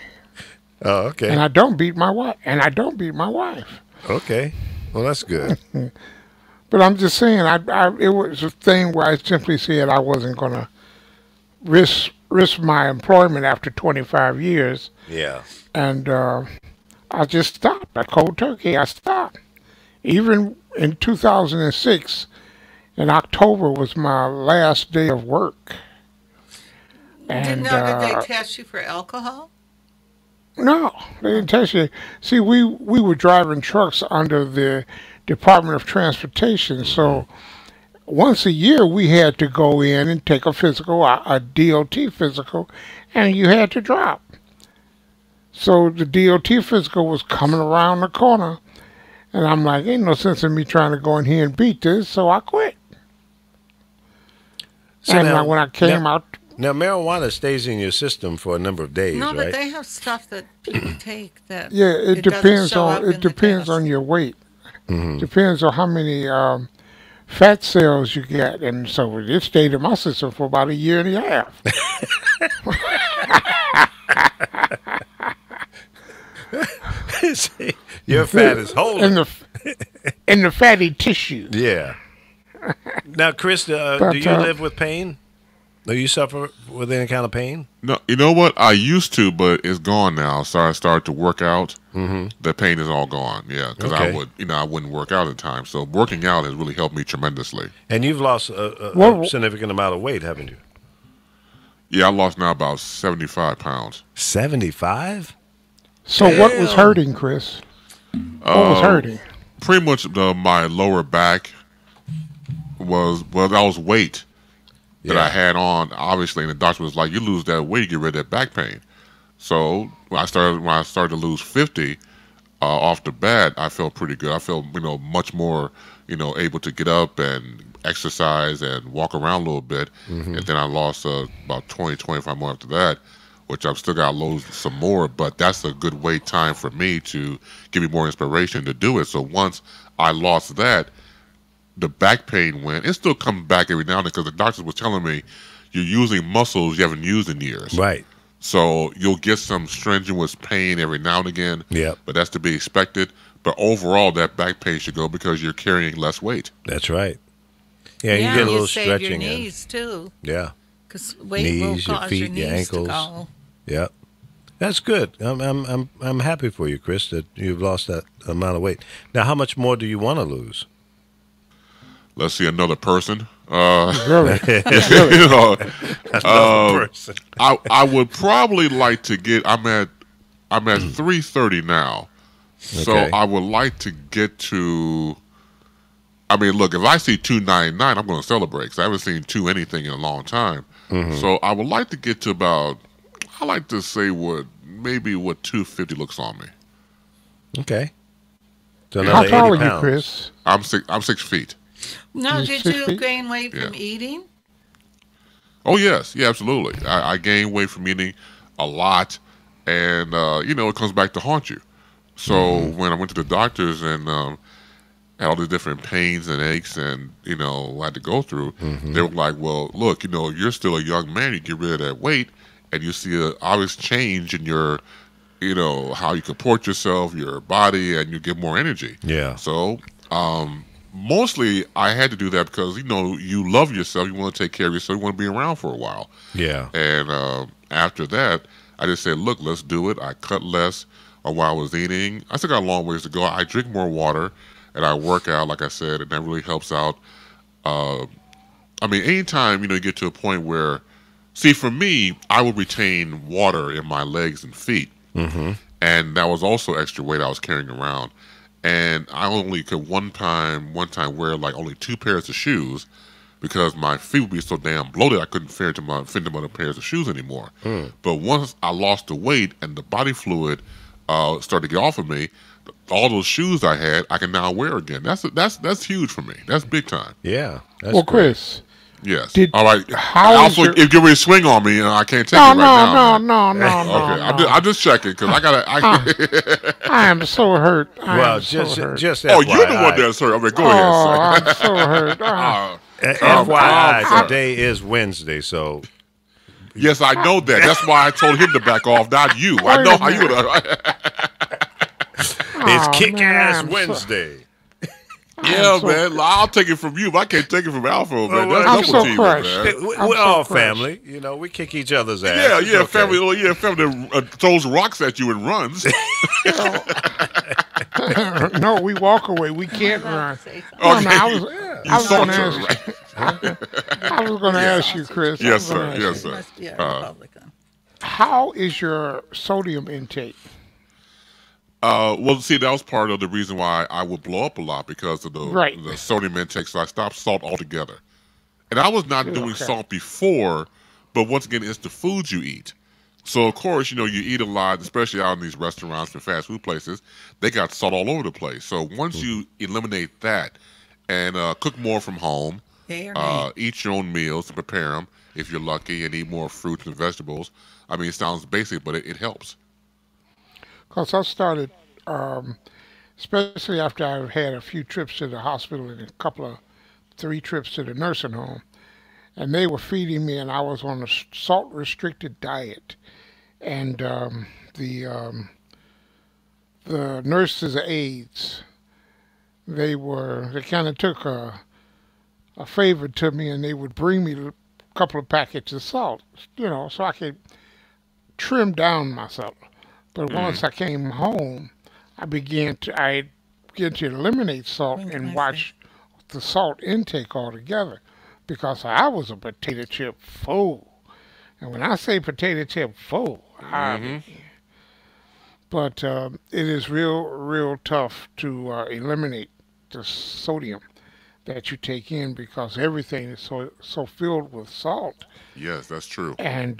Oh, okay. And I don't beat my wife. Okay. Well, that's good. But I'm just saying, it was a thing where I simply said I wasn't going to risk my employment after 25 years, Yeah. and I just stopped. I cold turkey. I stopped. Even in 2006, in October was my last day of work. And Did they test you for alcohol? no, they didn't test you. See, we were driving trucks under the Department of Transportation, so once a year we had to go in and take a physical, a DOT physical, and you had to drop. So the DOT physical was coming around the corner, and I'm like, ain't no sense in me trying to go in here and beat this, so I quit. So and now- when I came out, Now, marijuana stays in your system for a number of days, No, right? but they have stuff that people take that. yeah, it doesn't depends show up on in the depends test. on your weight. Mm-hmm. Depends on how many fat cells you get, and so it stayed in my system for about a year and a half. See, your fat is holding. in the fatty tissue. Yeah. Now, Chris, But, do you live with pain? Do you suffer with any kind of pain? No, you know what? I used to, but it's gone now. So I started to work out. Mm-hmm. The pain is all gone. Yeah, because Okay. I wouldn't work out at times. So working out has really helped me tremendously. And you've lost a Well- significant amount of weight, haven't you? Yeah, I lost now about 75 pounds. 75? So what was hurting, Chris? What was hurting? Pretty much my lower back that was weight that I had on. Obviously, and the doctor was like, "You lose that weight, you get rid of that back pain." So when I started to lose 50 off the bat, I felt pretty good. I felt much more able to get up and exercise and walk around a little bit. And then I lost about 25 more after that, which I've still got to lose some more. But that's a good wait time for me to give me more inspiration to do it. So once I lost that, the back pain went. It still comes back every now and then because the doctors were telling me you're using muscles you haven't used in years. Right. So you'll get some strenuous pain every now and again. Yep. But that's to be expected. But overall, that back pain should go because you're carrying less weight. That's right. Yeah, Yeah, you get a little save stretching your in. knees too, Yeah. because weight will Knees, your cause feet, your your knees to ankles. go. Yep. That's good. I'm happy for you, Chris, that you've lost that amount of weight. Now, how much more do you want to lose? Let's see another person. Really? You know, Another person. I would probably like to get. I'm at 330 now, so Okay. I would like to get to. I mean, look, if I see 299, I'm going to celebrate because I haven't seen two anything in a long time. So I would like to get to about. I like to say what 250 looks on me. Okay. So How another tall 80 are you, pounds. Chris? I'm 6 feet. Now, You did 6 you feet? gain weight from Yeah. eating? Oh yes, yeah, absolutely. I gained weight from eating a lot, and it comes back to haunt you. So when I went to the doctors and had all the different pains and aches and I had to go through, they were like, "Well, look, you're still a young man. You get rid of that weight, and you see an obvious change in your, how you comport yourself, your body, and you get more energy." Yeah. So mostly I had to do that because you love yourself, you want to take care of yourself, you want to be around for a while. Yeah. And after that, I just said, look, let's do it. I cut less while I was eating. I still got a long ways to go. I drink more water and I work out, like I said, and that really helps out. I mean, anytime, you get to a point where, see, for me, I would retain water in my legs and feet. And that was also extra weight I was carrying around. And I only could one time wear like only 2 pairs of shoes because my feet would be so damn bloated I couldn't fit into other pairs of shoes anymore. But once I lost the weight and the body fluid started to get off of me, all those shoes I had I can now wear again. That's huge for me. That's big time. Yeah. That's Well, great. Chris. Yes. Did- All right. how is Also, your- if you're ready to swing on me, I can't take No, it right now. no. Okay, I'm just checking because I gotta. I am so hurt. I Well, am so hurt. just Oh, you're the FYI. one that's hurt. I mean, go Oh, ahead. I'm so hurt. FYI, today is Wednesday, so Yes, I know that. That's why I told him to back off, not you. I Wait know a how you would. he It's Oh, Kick-Ass man, Wednesday. Yeah, man. I'll take it from you, but I can't take it from Alpha, man. well, That's I'm double so teaming, crushed. man. I'm We're so all crushed. family. You know, we kick each other's ass. Yeah, It's yeah, okay. family. Oh, yeah, family that throws rocks at you and runs. No, we walk away. We can't run. Say something. No, Okay. no, I was going to Saunter, ask. right? I was going to ask you, Chris. I Yes, was gonna sir. ask Yes, you, sir. Must be a Republican. How is your sodium intake? Well, see, that was part of the reason why I would blow up a lot because of Right. the sodium intake. So I stopped salt altogether. And I was not doing Okay. salt before, but once again, it's the food you eat. So of course, you eat a lot, especially out in these restaurants and fast food places. They got salt all over the place. So once you eliminate that and cook more from home, Yay or nay? eat your own meals to prepare them if you're lucky, and eat more fruits and vegetables. I mean, it sounds basic, but it helps. Because I started, especially after I had a few trips to the hospital and three trips to the nursing home, and they were feeding me, and I was on a salt restricted diet, and the nurses aides, they kind of took a favor to me, and they would bring me a couple of packets of salt, so I could trim down myself. But once I came home, I began to eliminate salt When can and I watch the salt intake altogether, because I was a potato chip fool. And when I say potato chip fool, but it is real tough to eliminate the sodium that you take in, because everything is so filled with salt. Yes, that's true. And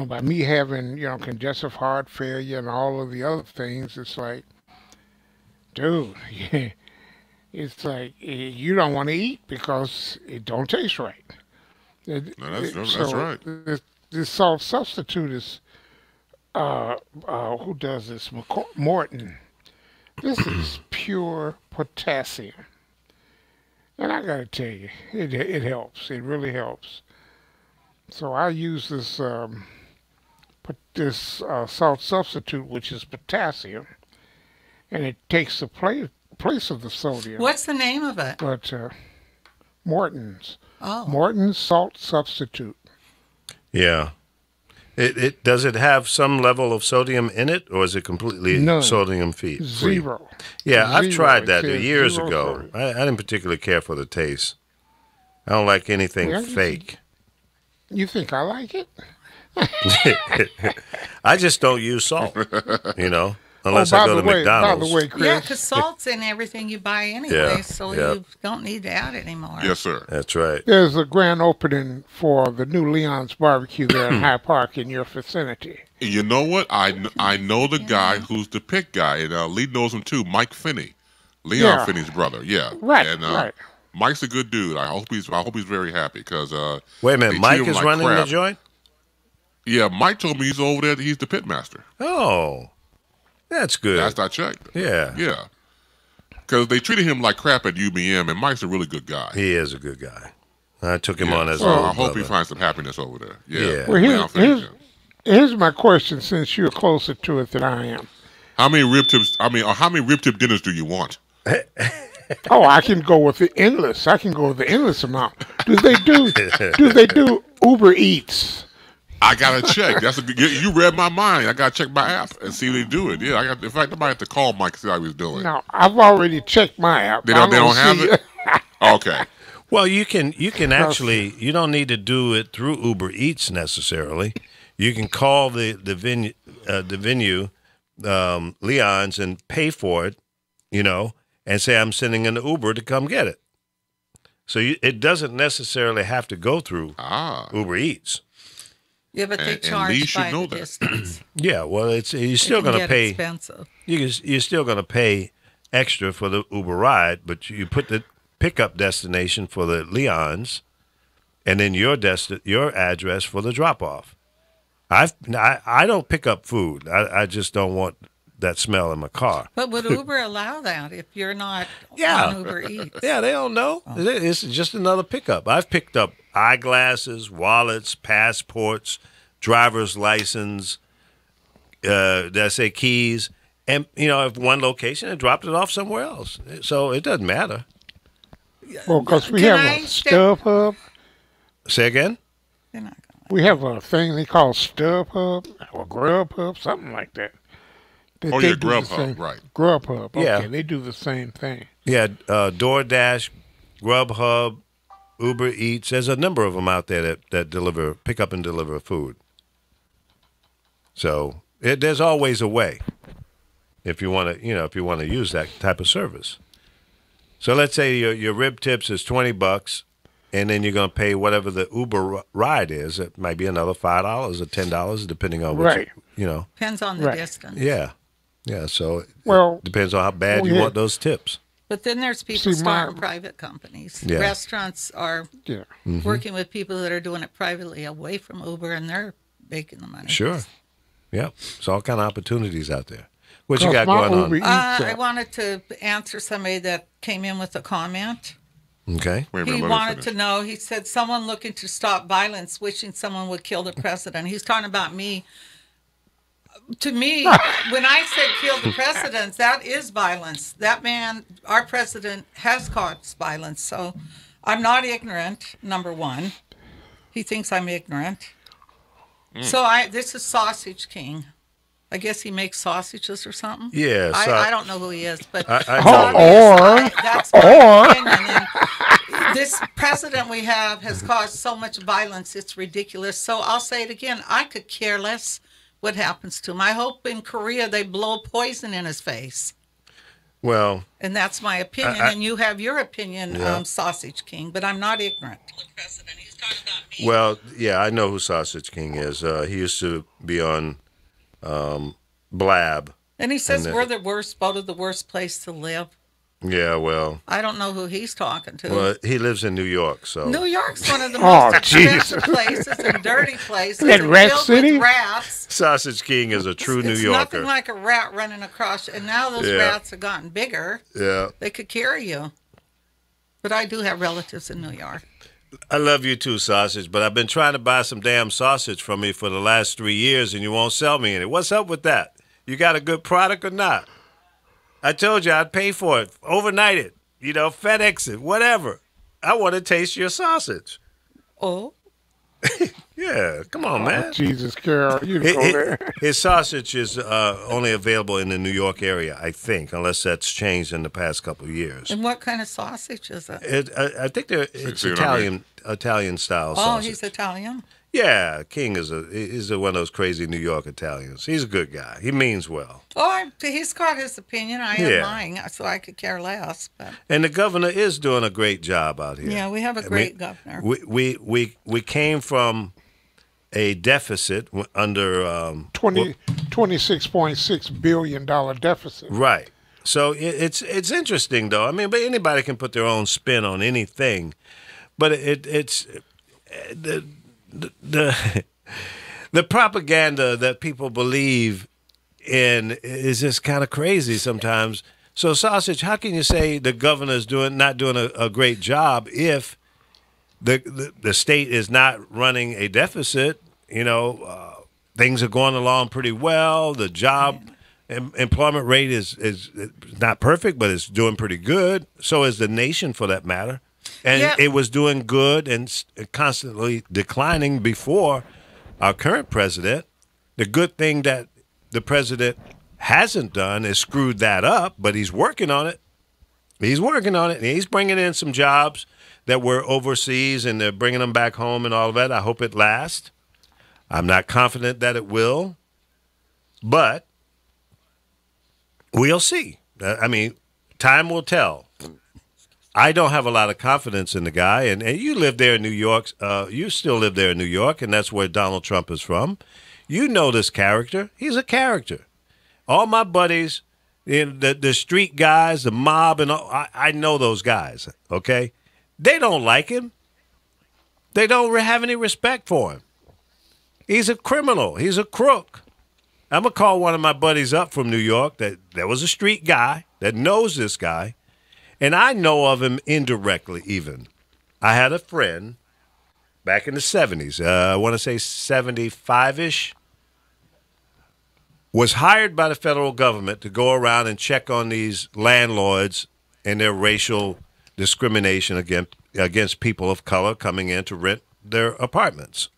by me having congestive heart failure and all of the other things, it's like, dude, it's like you don't want to eat because it don't taste right. No, that's So right. this salt substitute is who does this? Morton. This is pure potassium, and I gotta tell you, it helps. It really helps. So I use this salt substitute, which is potassium, and it takes the place of the sodium. What's the name of it? But Morton's Oh, Morton's salt substitute. Yeah. It does it have some level of sodium in it, or is it completely None. sodium free? Zero. Yeah, I've Zero. tried It that says years zero ago. sodium. I didn't particularly care for the taste. I don't like anything Yeah, fake. You think I like it? I just don't use salt, unless I go to McDonald's. By the way, Chris. yeah, because salt's in everything you buy anyway, Yeah, so yeah. you don't need to add it anymore. Yes, sir. That's right. There's a grand opening for the new Leon's Barbecue there in High Park in your vicinity. You know what? I know the guy who's the pick guy, and Lee knows him too, Mike Finney, Leon Yeah. Finney's brother. Yeah, Right, And right. Mike's a good dude. I hope he's very happy because Wait a minute, they Mike treat him is like running the crap. joint? Yeah, Mike told me he's over there. He's the pit master. Oh, that's good. Last I checked. Yeah, Yeah, because they treated him like crap at UBM, and Mike's a really good guy. he is a good guy. I took him Yeah, on as so a I little hope he brother. finds some happiness over there. Yeah. Yeah. Well, Leon Finney, here's my question, since you're closer to it than I am. how many rib tips? How many rib tip dinners do you want? Oh, I can go with the endless. I can go with the endless amount. Do they do Uber Eats? I gotta check. That's a good. You read my mind. I gotta check my app and see if they do it. Yeah, in fact, I might have to call Mike and see how he's doing. No, I've already checked my app. They don't have see- it? Okay. Well, you can actually, you don't need to do it through Uber Eats necessarily. You can call the venue, Leon's, and pay for it, and say I'm sending an Uber to come get it. So it doesn't necessarily have to go through Uber Eats. Yeah, but they And Lee charge should by know the that. distance. Yeah, well, you're It still can going to get pay. expensive. You're still going to pay extra for the Uber ride, but you put the pickup destination for the Leon's, and then your address for the drop off. I don't pick up food. I just don't want that smell in my car. But would Uber allow that if you're not Yeah. on Uber Eats? Yeah, they don't know. It's just another pickup. I've picked up eyeglasses, wallets, passports, driver's license, did I say keys, and if one location and dropped it off somewhere else. So it doesn't matter. Well, because we Can have I a step- StubHub. Say again? They're not gonna. We have a thing they call StubHub or Grubhub, something like that. Oh, They yeah, do the Grubhub, same- right. Grubhub. Okay, Yeah. they do the same thing. Yeah, DoorDash, Grubhub, Uber Eats. There's a number of them out there that pick up and deliver food. So there's always a way if you want to use that type of service. So let's say your rib tips is $20, and then you're going to pay whatever the Uber ride is. It might be another $5 or $10, depending on what Right. Depends on the Right. distance. Yeah. So Well, it depends on how bad well, you yeah. want those tips. But then there's people See, my- starting private companies. Yeah. Restaurants are Yeah. working with people that are doing it privately away from Uber, and they're making the money. Sure. Yep. It's all kind of opportunities out there. What you 'Cause got my going Uber on? Eats, I wanted to answer somebody that came in with a comment. Okay. Wait a He minute, let me wanted finish. to know, he said, someone looking to stop violence, wishing someone would kill the president. He's talking about me. To me, when I said kill the president, that is violence. That man, our president, has caused violence. So I'm not ignorant, number one. He thinks I'm ignorant. So this is Sausage King. I guess he makes sausages or something. Yeah, I don't know who he is, but I it's know. obvious that's my opinion. And this president we have has caused so much violence, it's ridiculous. So I'll say it again. I could care less what happens to him. I hope in Korea they blow poison in his face. Well, And that's my opinion. And you have your opinion, Sausage King, but I'm not ignorant. well, yeah, I know who Sausage King is. He used to be on Blab. And he says And we're the worst, voted the worst place to live. Yeah, well, I don't know who he's talking to. he lives in New York, so New York's one of the Oh, most expensive Jesus. places and dirty places. Isn't that and Rat filled City? With rats. Sausage King is a true New It's Yorker. nothing like a rat running across. And now those Yeah. rats have gotten bigger. Yeah, They could carry you. But I do have relatives in New York. I love you too, Sausage. But I've been trying to buy some damn sausage from you for the last 3 years, and you won't sell me any. What's up with that? You got a good product or not? I told you I'd pay for it, overnight it, FedEx it, whatever. I want to taste your sausage. Oh, Yeah, come on, man. Jesus, Carol, you go there. His sausage is only available in the New York area, I think, unless that's changed in the past couple of years. and what kind of sausage is it? I think it's See what I mean? Italian style Oh, sausage. he's Italian. Yeah, King is one of those crazy New York Italians. He's a good guy. He means well. Oh, he's got his opinion. I have Yeah. mine, so I could care less. But And the governor is doing a great job out here. yeah, we have a great governor. We came from a deficit under $26.6 billion deficit. right. So it's interesting though. I mean, but anybody can put their own spin on anything, but it's the the propaganda that people believe in is just kind of crazy sometimes. So, Sausage, how can you say the governor is not doing a great job if the state is not running a deficit? Things are going along pretty well. The job employment rate is not perfect, but it's doing pretty good. So is the nation, for that matter. And Yeah. it was doing good and constantly declining before our current president. The good thing that the president hasn't done is screwed that up, but he's working on it. He's working on it, and he's bringing in some jobs that were overseas, and they're bringing them back home and all of that. I hope it lasts. I'm not confident that it will, but we'll see. I mean, time will tell. I don't have a lot of confidence in the guy, and you live there in New York. You still live there in New York, and that's where Donald Trump is from. You know this character. He's a character. All my buddies, the street guys, the mob, and all, I know those guys, okay? They don't like him. They don't have any respect for him. He's a criminal. He's a crook. I'm going to call one of my buddies up from New York that was a street guy that knows this guy. And I know of him indirectly even. I had a friend back in the 70s. I want to say 75-ish. was hired by the federal government to go around and check on these landlords and their racial discrimination against people of color coming in to rent their apartments.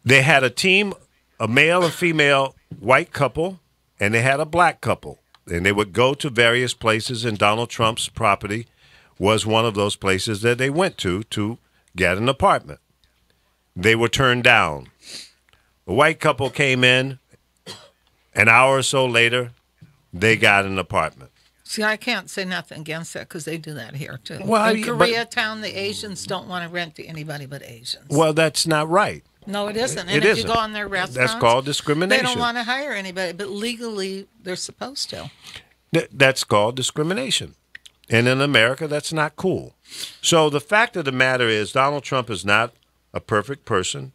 They had a team, a male and female white couple, and they had a black couple. And they would go to various places, and Donald Trump's property was one of those places that they went to get an apartment. They were turned down. The white couple came in. An hour or so later, they got an apartment. See, I can't say nothing against that because they do that here, too. Well, in Koreatown, the Asians don't want to rent to anybody but Asians. Well, that's not right. No, it isn't. It And if isn't. you go on their restaurants, That's called discrimination. they don't want to hire anybody, but legally, they're supposed to. That's called discrimination. And in America, that's not cool. So the fact of the matter is Donald Trump is not a perfect person.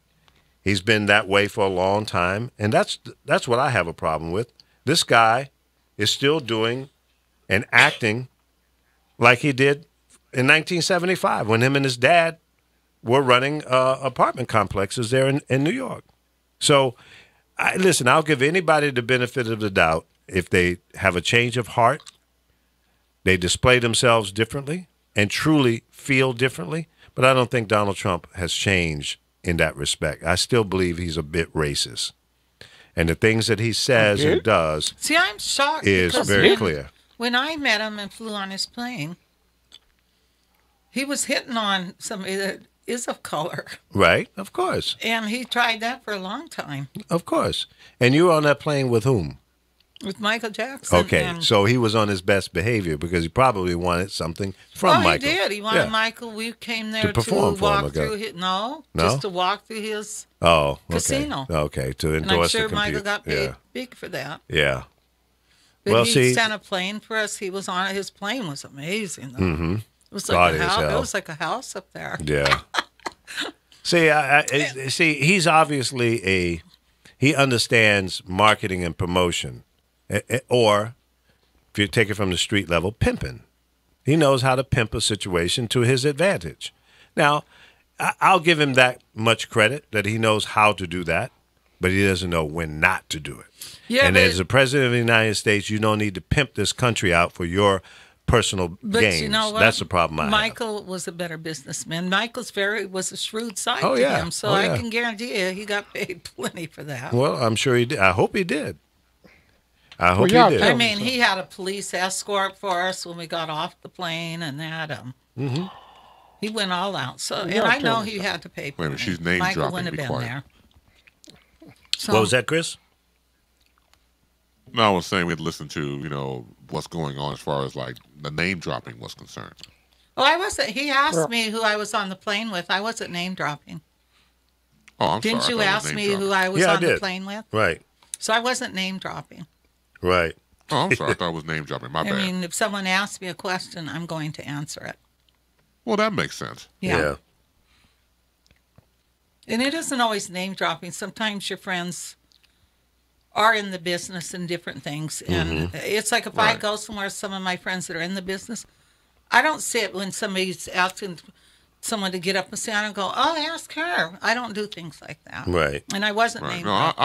He's been that way for a long time. And that's what I have a problem with. This guy is still doing and acting like he did in 1975 when him and his dad were running apartment complexes there in New York. So, listen, I'll give anybody the benefit of the doubt if they have a change of heart, they display themselves differently and truly feel differently. But I don't think Donald Trump has changed in that respect. I still believe he's a bit racist. And the things that he says and does See, I'm shocked is because very clear. When I met him and flew on his plane, he was hitting on somebody that is of color. Right? Of course. And he tried that for a long time. Of course. And you were on that plane with whom? With Michael Jackson. Okay, and, so he was on his best behavior because he probably wanted something from Michael. He did. He wanted Yeah. Michael. We came there to perform for him, walk through his, just to walk through his Oh, okay. casino. Okay, to And I'm endorse sure the computer. Michael got paid Yeah. big for that. Yeah. But Well, he see- sent a plane for us. He was on it. His plane was amazing, though. Mm-hmm. It was Gaudy like a as house. It hell. was like a house up there. Yeah. See, he's obviously he understands marketing and promotion, or if you take it from the street level, pimping. He knows how to pimp a situation to his advantage. Now, I'll give him that much credit that he knows how to do that, but he doesn't know when not to do it. Yeah, and but- as the president of the United States, you don't need to pimp this country out for your personal But gains. you know what? That's the problem I have. Michael was a better businessman. Michael's was a shrewd side Oh, to yeah. him. So Oh, I yeah. can guarantee you he got paid plenty for that. Well, I'm sure he did. I hope he did. I hope yeah, he did. I mean, he had a police escort for us when we got off the plane and that. He went all out. So, and I know he had to pay. Wait a minute, plenty. she's name Michael dropping. wouldn't Be have been quiet. there. So, What was that, Chris? No, I was saying we had to listen to, what's going on as far as like the name dropping was concerned. Oh, I wasn't. He asked me who I was on the plane with. I wasn't name dropping. Oh, I'm Didn't sorry. you I thought it was ask name me dropping. who I was Yeah, I on the did. plane with? Right, So I wasn't name dropping. right. Oh, I'm sorry. I thought it was name dropping. My I bad. mean, if someone asks me a question, I'm going to answer it. Well, that makes sense. Yeah. And it isn't always name dropping. Sometimes your friends are in the business and different things. And it's like if I Right. go somewhere, some of my friends that are in the business, I don't sit when somebody's asking someone to get up and say, I don't go, oh, ask her. I don't do things like that. Right. And I wasn't Right. name No, dropping.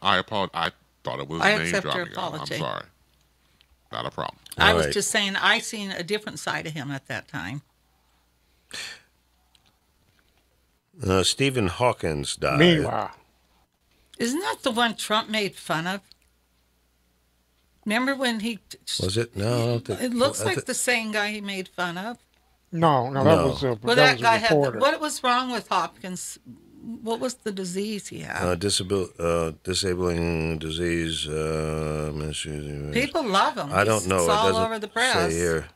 I apologize. I thought it was I name accept your dropping. apology. I'm sorry. Not a problem. I was Right. just saying I seen a different side of him at that time. Stephen Hawkins died. Meanwhile, Isn't that the one Trump made fun of? Remember when he... Was it? No, I don't think. It looks I like thi- the same guy he made fun of. no, that No. was a, Well, that that guy was a reporter. what was wrong with Hopkins? What was the disease he had? disabling disease. People love him. I don't know. It's It all doesn't over the press. say here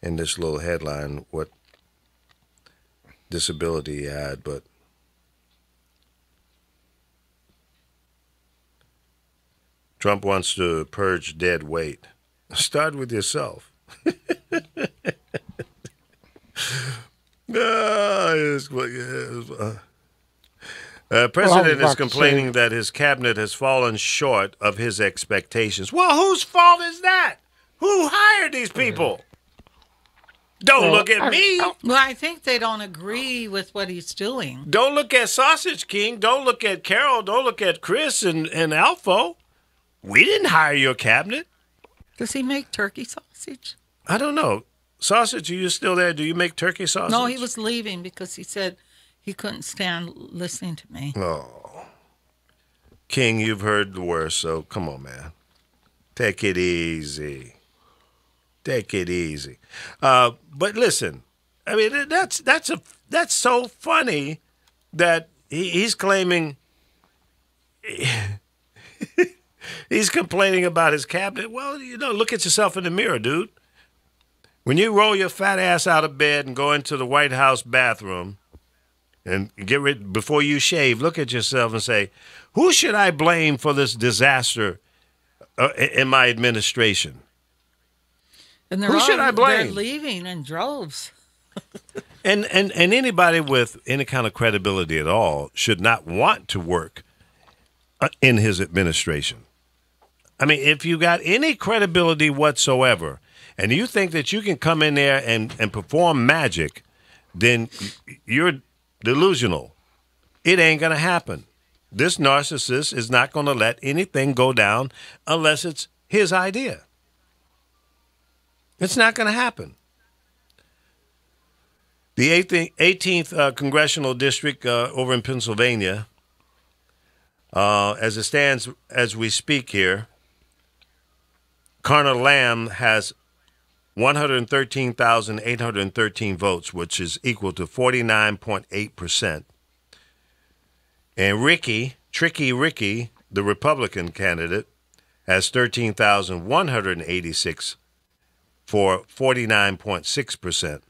in this little headline what disability he had, but Trump wants to purge dead weight. Start with yourself. President is about to complaining say- that his cabinet has fallen short of his expectations. Well, whose fault is that? Who hired these people? Don't look at me. Well, I think they don't agree with what he's doing. Don't look at Sausage King. Don't look at Carol. Don't look at Chris and Alfo. We didn't hire your cabinet. Does he make turkey sausage? I don't know. Sausage, are you still there? Do you make turkey sausage? No, he was leaving because he said he couldn't stand listening to me. Oh. King, you've heard the worst, so come on, man. Take it easy. Take it easy. But listen, I mean, that's so funny that he's claiming he's complaining about his cabinet. Well, look at yourself in the mirror, dude. When you roll your fat ass out of bed and go into the White House bathroom and get rid before you shave, look at yourself and say, who should I blame for this disaster in my administration? And who should I blame? They're leaving in droves. and anybody with any kind of credibility at all should not want to work in his administration. I mean, if you got any credibility whatsoever, and you think that you can come in there and perform magic, then you're delusional. It ain't going to happen. This narcissist is not going to let anything go down unless it's his idea. It's not going to happen. The 18th Congressional District over in Pennsylvania, as it stands as we speak here, Connor Lamb has 113,813 votes, which is equal to 49.8%. And Tricky Ricky, the Republican candidate, has 13,186 for 49.6%.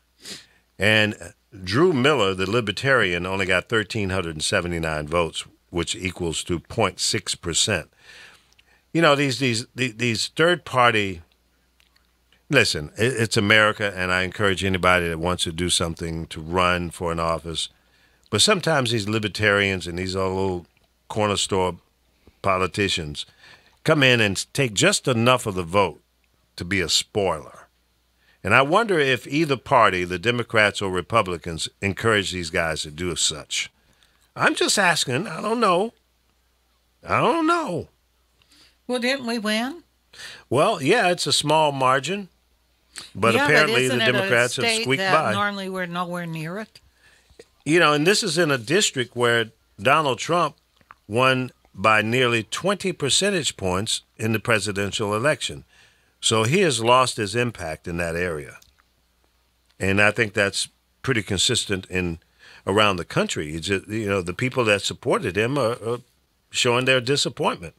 And Drew Miller, the Libertarian, only got 1,379 votes, which equals to 0.6%. These third-party. Listen, it's America, and I encourage anybody that wants to do something to run for an office. But sometimes these libertarians and these little corner store politicians come in and take just enough of the vote to be a spoiler. And I wonder if either party, the Democrats or Republicans, encourage these guys to do such. I'm just asking. I don't know. Well, didn't we win? Well, yeah, it's a small margin. But apparently the Democrats have squeaked by. Normally we're nowhere near it. And this is in a district where Donald Trump won by nearly 20 percentage points in the presidential election. So he has lost his impact in that area. And I think that's pretty consistent around the country. It's just, the people that supported him are showing their disappointment.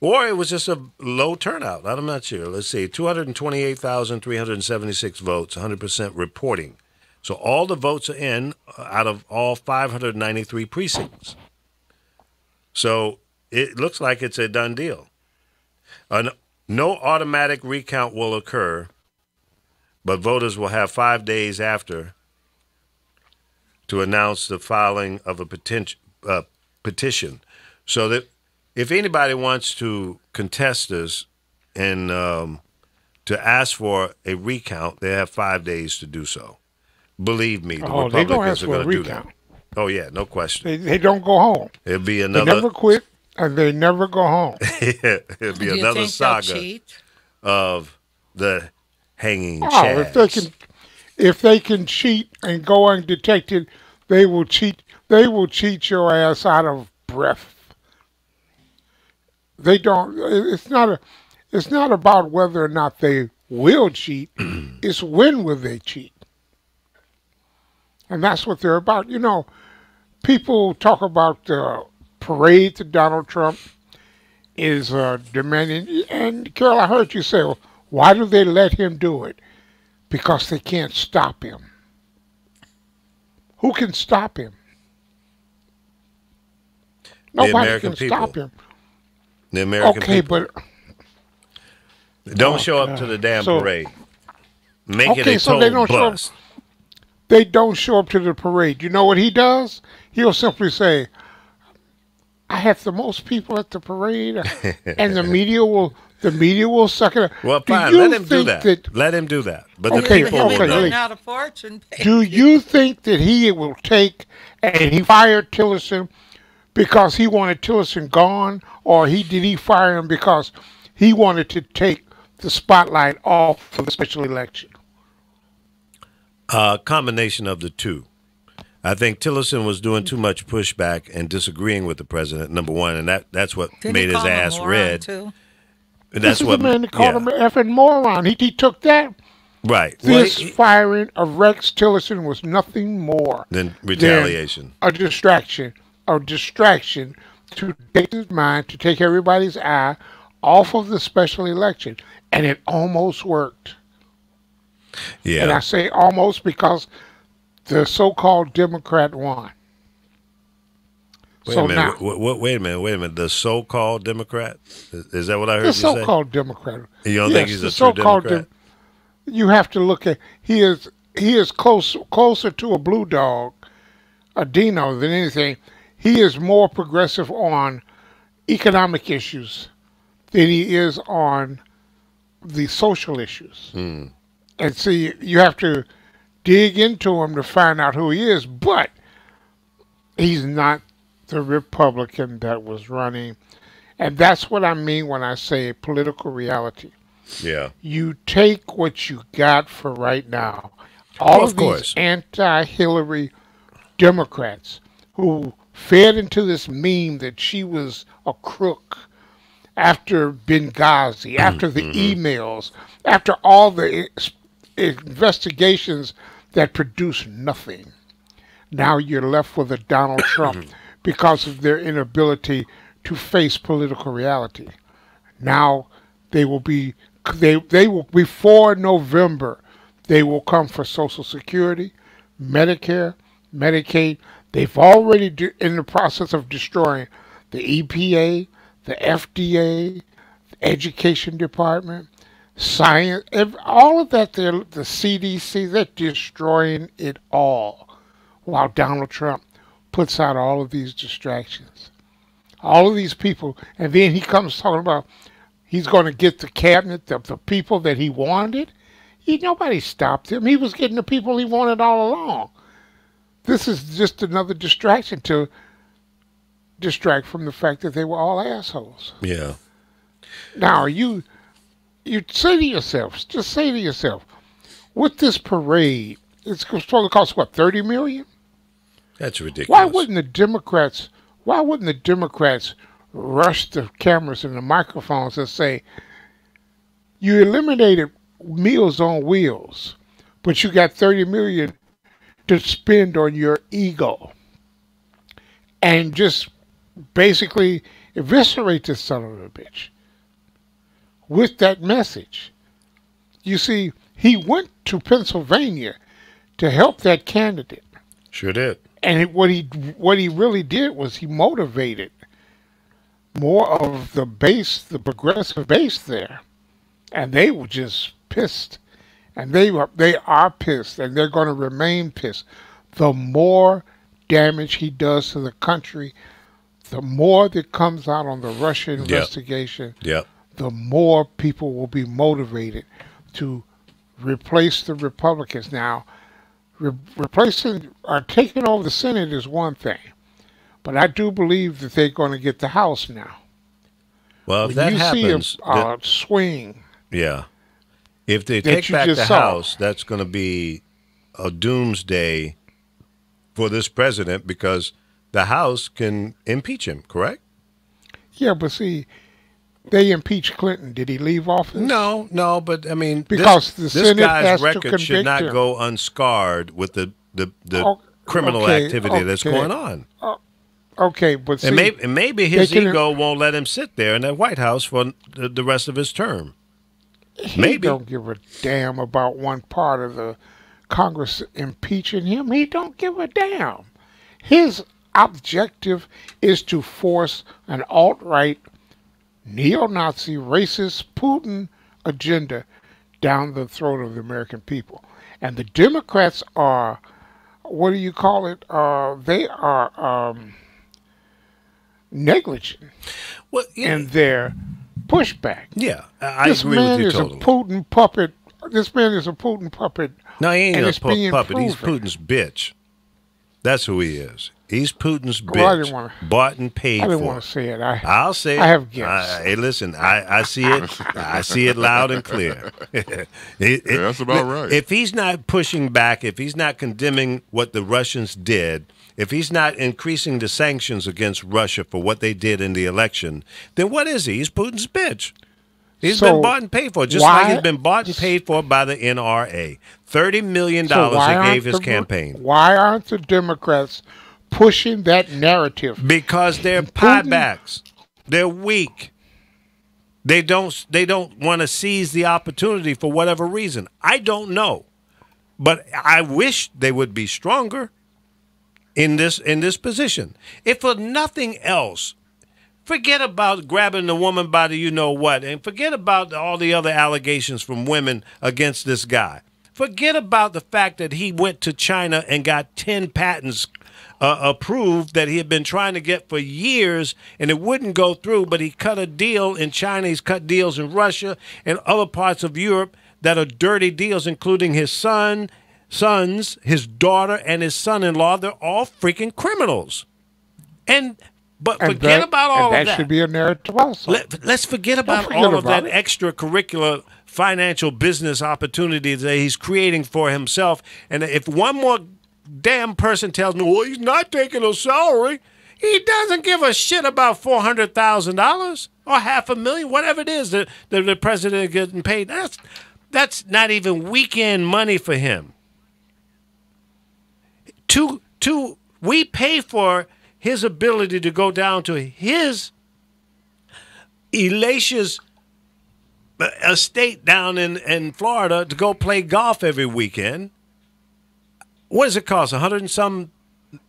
Or it was just a low turnout. I'm not sure. Let's see, 228,376 votes, 100% reporting. So all the votes are in out of all 593 precincts. So it looks like it's a done deal. No automatic recount will occur, but voters will have 5 days after to announce the filing of a petition. So that if anybody wants to contest this and to ask for a recount, they have 5 days to do so. Believe me, the Republicans are going to do that. Oh, yeah, no question. They don't go home. It'll be another. They never quit, and they never go home. It'll be another saga of the hanging chads. If they can cheat and go undetected, they will cheat. They will cheat your ass out of breath. They don't. It's not about whether or not they will cheat. It's when will they cheat, and that's what they're about. People talk about the parade that Donald Trump is demanding. And Carol, I heard you say, well, why do they let him do it? Because they can't stop him. Who can stop him? Nobody can stop him. The American people. Okay, but don't show up to the damn parade. Make it a total bust. They don't show up to the parade. You know what he does? He'll simply say, I have the most people at the parade, and the media will The media will suck it up. Well, Do fine. you Let him do think that. Let him do that. But the Okay, people will okay, know. wait. Not a fortune. Do you think that he will take and he fired Tillerson because he wanted Tillerson gone, or did he fire him because he wanted to take the spotlight off of the special election? Combination of the two. I think Tillerson was doing too much pushback and disagreeing with the president, number one, and that's what Didn't made he his call him ass moron, red. too? And that's This is what the man that called him an effing moron. He took that. right. This Well, firing of Rex Tillerson was nothing more then retaliation. than a distraction to take his mind, to take everybody's eye off of the special election. And it almost worked. Yeah. And I say almost because the so-called Democrat won. Wait So a minute. now, Wait a minute. The so-called Democrat? Is that what I heard the you say? so-called Democrat. You don't Yes, think he's the a true so-called Democrat? You have to look at he is closer to a blue dog, a Dino, than anything. He is more progressive on economic issues than he is on the social issues. Hmm. And see, you have to dig into him to find out who he is, but he's not the Republican that was running. And that's what I mean when I say political reality. Yeah. You take what you got for right now. All Of of course. these anti-Hillary Democrats who fed into this meme that she was a crook after Benghazi, after the emails, after all the investigations that produced nothing. Now you're left with a Donald Trump because of their inability to face political reality. Now they will before November, they will come for Social Security, Medicare, Medicaid. They've already in the process of destroying the EPA, the FDA, the Education Department, science, all of that. The CDC, they're destroying it all, while Donald Trump puts out all of these distractions. All of these people, and then he comes talking about he's going to get the cabinet, the people that he wanted. Nobody stopped him. He was getting the people he wanted all along. This is just another distraction to distract from the fact that they were all assholes. Yeah. Now, you say to yourself, just say to yourself, with this parade, it's supposed to cost, what, $30 million? That's ridiculous. Why wouldn't the Democrats rush the cameras and the microphones and say, you eliminated Meals on Wheels, but you got $30 million to spend on your ego, and just basically eviscerate this son of a bitch with that message? You see, he went to Pennsylvania to help that candidate. Sure did. And what he really did was he motivated more of the base, the progressive base there, and they were just pissed, and they are pissed, and they're going to remain pissed. The more damage he does to the country, the more that comes out on the Russia investigation, the more people will be motivated to replace the Republicans. Now, replacing or taking over the Senate is one thing, but I do believe that they're going to get the House now. Well, if When that you happens, see a swing, yeah. If they that take you back just the saw. House, that's going to be a doomsday for this president because the House can impeach him, correct? yeah, but see, they impeached Clinton. Did he leave office? No, but I mean, Because the this Senate guy's has to record should convict not him. go unscarred with the Oh, criminal okay, activity that's okay. going on. Okay, but see, And maybe his they can- ego won't let him sit there in that White House for the rest of his term. he maybe. don't give a damn about one part of the Congress impeaching him. He don't give a damn. His objective is to force an alt-right, neo-Nazi, racist Putin agenda down the throat of the American people. And the Democrats are, what do you call it? They are negligent Well, yeah, in their pushback. Yeah, I This agree man with you is totally. a Putin puppet. This man is a Putin puppet. No, he ain't and a it's being puppet. He's proven. Putin's bitch. That's who he is. He's Putin's bitch. Well, I didn't wanna- bought and paid I didn't for. want to say it. I'll say it. I have guessed. Hey, listen, I see it. I see it loud and clear. That's about right. If he's not pushing back, if he's not condemning what the Russians did, if he's not increasing the sanctions against Russia for what they did in the election, then what is he? He's Putin's bitch. He's So been bought and paid for, just why- like he's been bought and paid for by the NRA. $30 million So why they aren't gave his the- campaign. Why aren't the Democrats pushing that narrative? Because they're Putin- piebacks. They're weak. They don't want to seize the opportunity for whatever reason. I don't know. But I wish they would be stronger in this position. If for nothing else, forget about grabbing the woman by the you know what, and forget about all the other allegations from women against this guy. Forget about the fact that he went to China and got 10 patents approved that he had been trying to get for years, and it wouldn't go through, but he cut a deal in China, he's cut deals in Russia and other parts of Europe that are dirty deals, including his sons, his daughter, and his son-in-law. They're all freaking criminals. But And forget about all and of that. Should be a narrative also. Let's forget about forget all of about that it. extracurricular financial business opportunities that he's creating for himself. And if one more damn person tells me, well, he's not taking a salary, he doesn't give a shit about $400,000 or $500,000, whatever it is that the president is getting paid. That's not even weekend money for him. We pay for his ability to go down to his Elatia's estate down in Florida to go play golf every weekend. What does it cost? $100 and some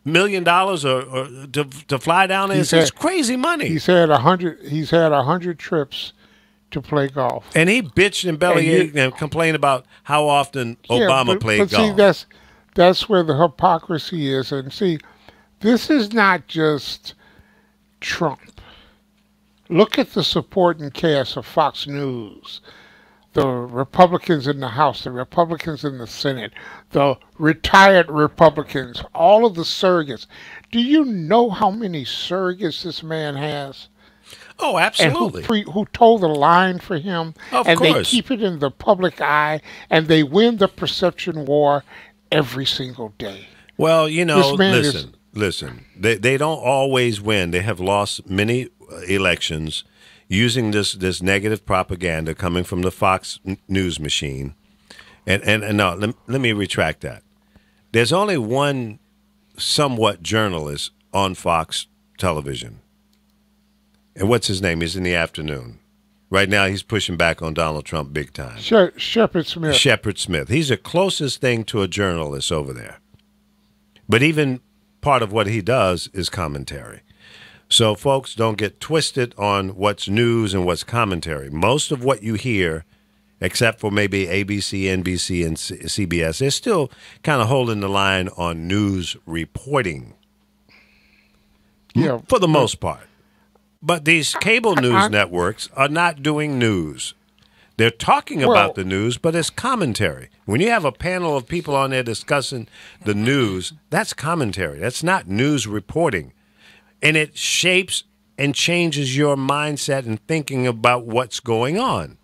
million or to fly down there? It's crazy money. He's had 100 trips to play golf. And he bitched and bellyached and complained about how often Obama played golf. See, that's where the hypocrisy is. And see, this is not just Trump. Look at the supporting cast of Fox News. The Republicans in the House, the Republicans in the Senate, the retired Republicans, all of the surrogates. Do you know how many surrogates this man has? Oh, absolutely. And who told the line for him? Of and course. they keep it in the public eye, and they win the perception war every single day. Well, you know, This man listen. They don't always win. They have lost many elections using this negative propaganda coming from the Fox News machine. And no, let me retract that. There's only one somewhat journalist on Fox television. And what's his name? He's in the afternoon. Right now, he's pushing back on Donald Trump big time. Shepard Smith. Shepard Smith. He's the closest thing to a journalist over there. But even part of what he does is commentary. So, folks, don't get twisted on what's news and what's commentary. Most of what you hear, except for maybe ABC, NBC, and CBS, they're still kind of holding the line on news reporting. Yeah, For the most part. But these cable news networks are not doing news. They're talking about the news, but it's commentary. When you have a panel of people on there discussing the news, that's commentary. That's not news reporting. And it shapes and changes your mindset and thinking about what's going on.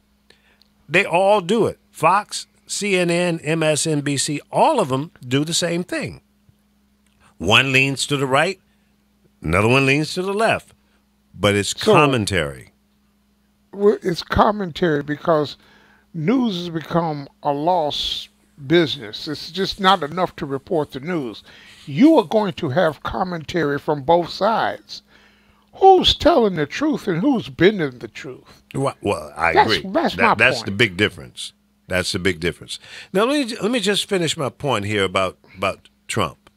They all do it. Fox, CNN, MSNBC, all of them do the same thing. One leans to the right, another one leans to the left. But it's commentary. It's commentary because news has become a lost business. It's just not enough to report the news. You are going to have commentary from both sides. Who's telling the truth and who's bending the truth? Well, I agree. That's my That's point. the big difference. That's the big difference. Now, let me just finish my point here about Trump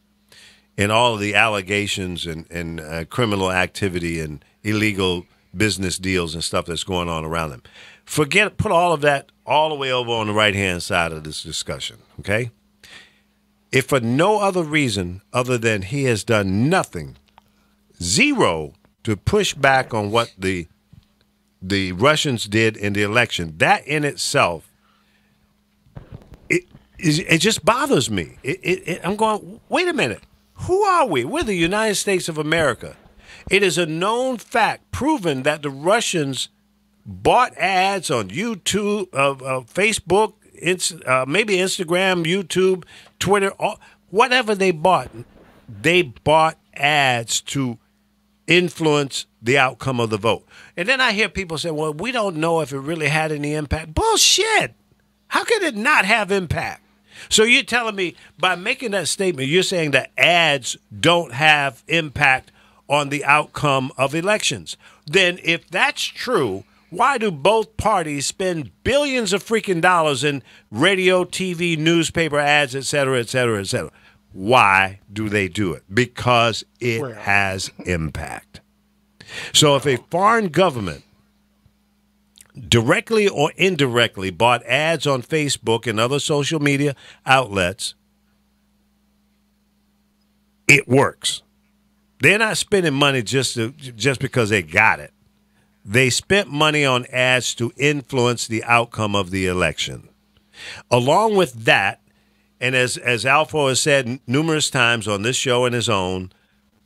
and all of the allegations and criminal activity and illegal business deals and stuff that's going on around him. Put all of that all the way over on the right-hand side of this discussion, okay? If for no other reason other than he has done nothing, zero, to push back on what the the Russians did in the election. That in itself, it just bothers me. I'm going, wait a minute. Who are we? We're the United States of America. It is a known fact, proven that the Russians bought ads on YouTube, Facebook, maybe Instagram, YouTube, Twitter, whatever they bought ads to influence the outcome of the vote. And then I hear people say, well, we don't know if it really had any impact. Bullshit. How could it not have impact? So you're telling me by making that statement, you're saying that ads don't have impact on the outcome of elections. Then if that's true, why do both parties spend billions of freaking dollars in radio, TV, newspaper ads, et cetera, et cetera, et cetera? Why do they do it? Because it has impact. So if a foreign government directly or indirectly bought ads on Facebook and other social media outlets, it works. They're not spending money just because they got it. They spent money on ads to influence the outcome of the election. Along with that, and as Alfo has said numerous times on this show and his own,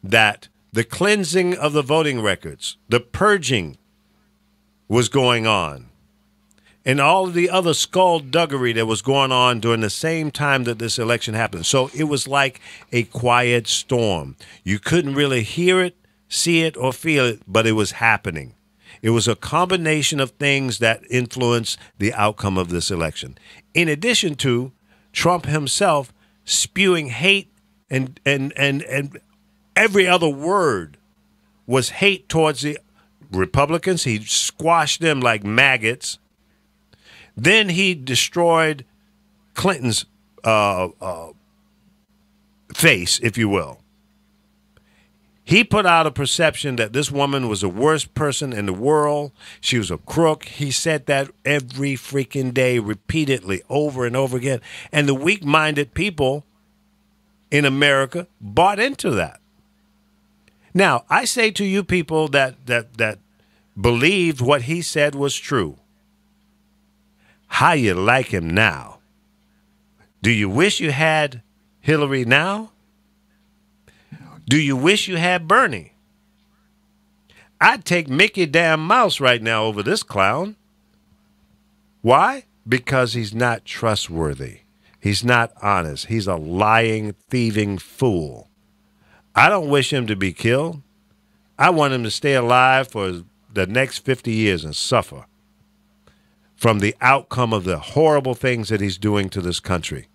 that the cleansing of the voting records, the purging was going on, and all of the other skullduggery that was going on during the same time that this election happened. So it was like a quiet storm. You couldn't really hear it, see it, or feel it, but it was happening. It was a combination of things that influenced the outcome of this election. In addition to Trump himself spewing hate and every other word was hate towards the Republicans. He squashed them like maggots. Then he destroyed Clinton's face, if you will. He put out a perception that this woman was the worst person in the world. She was a crook. He said that every freaking day, repeatedly, over and over again. And the weak-minded people in America bought into that. Now, I say to you people that believed what he said was true, how you like him now? Do you wish you had Hillary now? Do you wish you had Bernie? I'd take Mickey damn Mouse right now over this clown. Why? Because he's not trustworthy. He's not honest. He's a lying, thieving fool. I don't wish him to be killed. I want him to stay alive for the next 50 years and suffer from the outcome of the horrible things that he's doing to this country.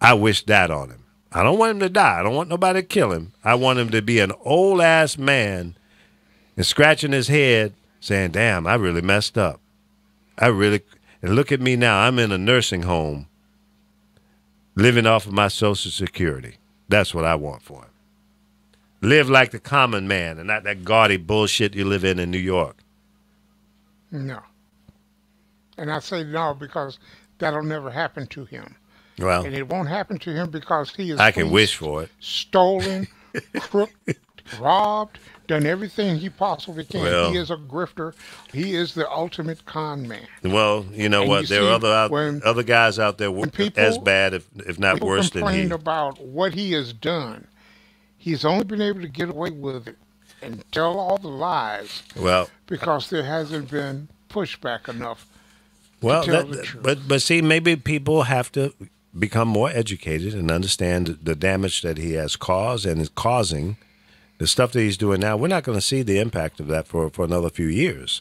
I wish that on him. I don't want him to die. I don't want nobody to kill him. I want him to be an old-ass man and scratching his head saying, damn, I really messed up. And look at me now. I'm in a nursing home living off of my Social Security. That's what I want for him. Live like the common man and not that gaudy bullshit you live in New York. No. And I say no because that'll never happen to him. Well, and it won't happen to him because he is. I can wish for it. Stolen, crooked, robbed, done everything he possibly can. Well, he is a grifter. He is the ultimate con man. Well, you know what? There are other guys out there as bad, if not worse than he. Complain about what he has done. He's only been able to get away with it and tell all the lies. Well, because there hasn't been pushback enough. Well, but see, maybe people have to become more educated and understand the damage that he has caused and is causing. The stuff that he's doing now, we're not going to see the impact of that for another few years,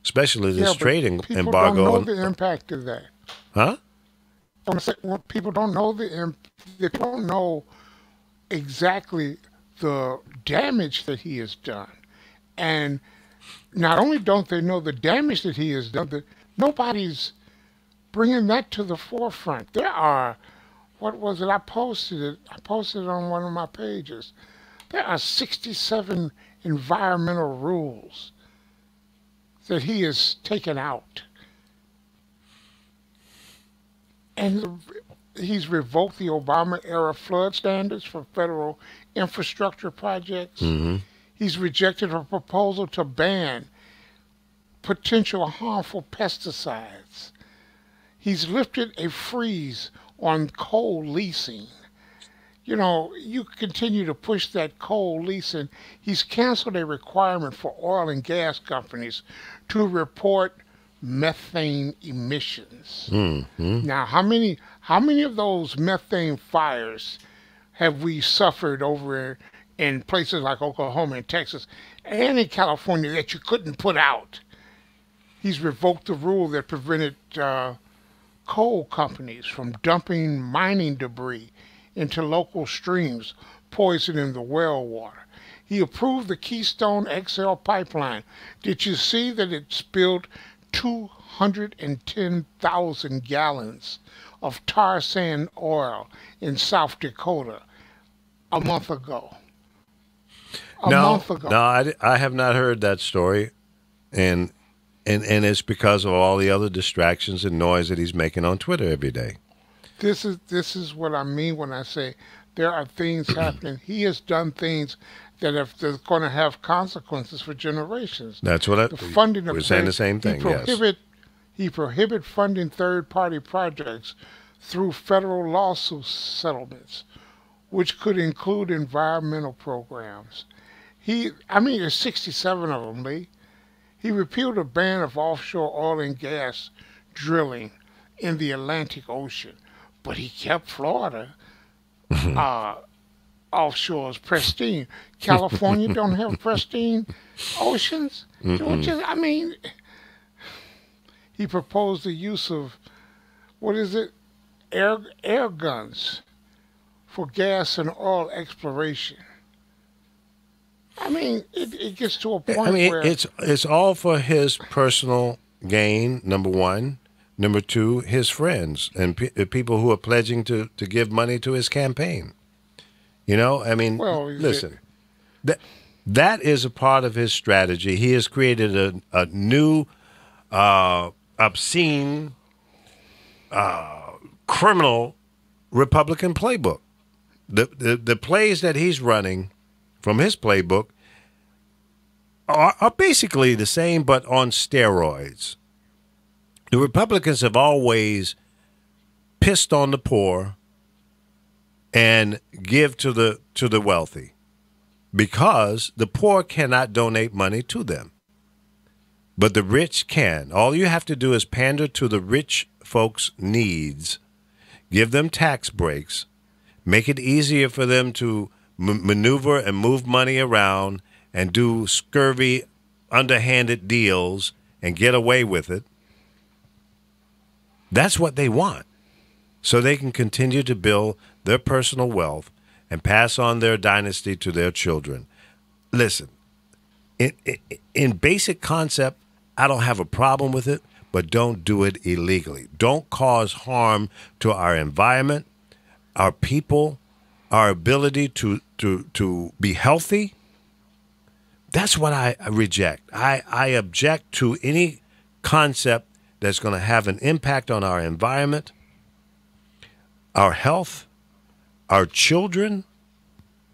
especially this trading embargo. People don't know the impact of that. Huh? People don't know they don't know exactly the damage that he has done. And not only don't they know the damage that he has done, but nobody's bringing that to the forefront. There are, what was it? I posted it on one of my pages. There are 67 environmental rules that he has taken out. And he's revoked the Obama-era flood standards for federal infrastructure projects. Mm-hmm. He's rejected a proposal to ban potential harmful pesticides. He's lifted a freeze on coal leasing. You know, you continue to push that coal leasing. He's canceled a requirement for oil and gas companies to report methane emissions. Mm-hmm. Now, how many of those methane fires have we suffered over in places like Oklahoma and Texas and in California that you couldn't put out? He's revoked the rule that prevented coal companies from dumping mining debris into local streams, poisoning the well water. He approved the Keystone XL pipeline. Did you see that it spilled 210,000 gallons of tar sand oil in South Dakota a month ago? No, I have not heard that story, and it's because of all the other distractions and noise that he's making on Twitter every day. This is what I mean when I say there are things happening. He has done things that are going to have consequences for generations. That's what we're saying the same thing. He prohibit funding third-party projects through federal lawsuit settlements, which could include environmental programs. There's 67 of them, Lee. He repealed a ban of offshore oil and gas drilling in the Atlantic Ocean, but he kept Florida offshores pristine. California don't have pristine oceans. Georgia, he proposed the use of air guns for gas and oil exploration. It gets to a point where it's all for his personal gain. Number one. Number two, his friends and people who are pledging to give money to his campaign. You know, listen, that is a part of his strategy. He has created a new obscene criminal Republican playbook. The plays that he's running from his playbook are basically the same, but on steroids. The Republicans have always pissed on the poor and give to the wealthy because the poor cannot donate money to them. But the rich can. All you have to do is pander to the rich folks' needs, give them tax breaks, make it easier for them to maneuver and move money around and do scurvy, underhanded deals and get away with it. That's what they want, so they can continue to build their personal wealth and pass on their dynasty to their children. Listen, in basic concept, I don't have a problem with it, but don't do it illegally. Don't cause harm to our environment, our people, our ability to be healthy. That's what I reject. I object to any concept that's going to have an impact on our environment, our health, our children,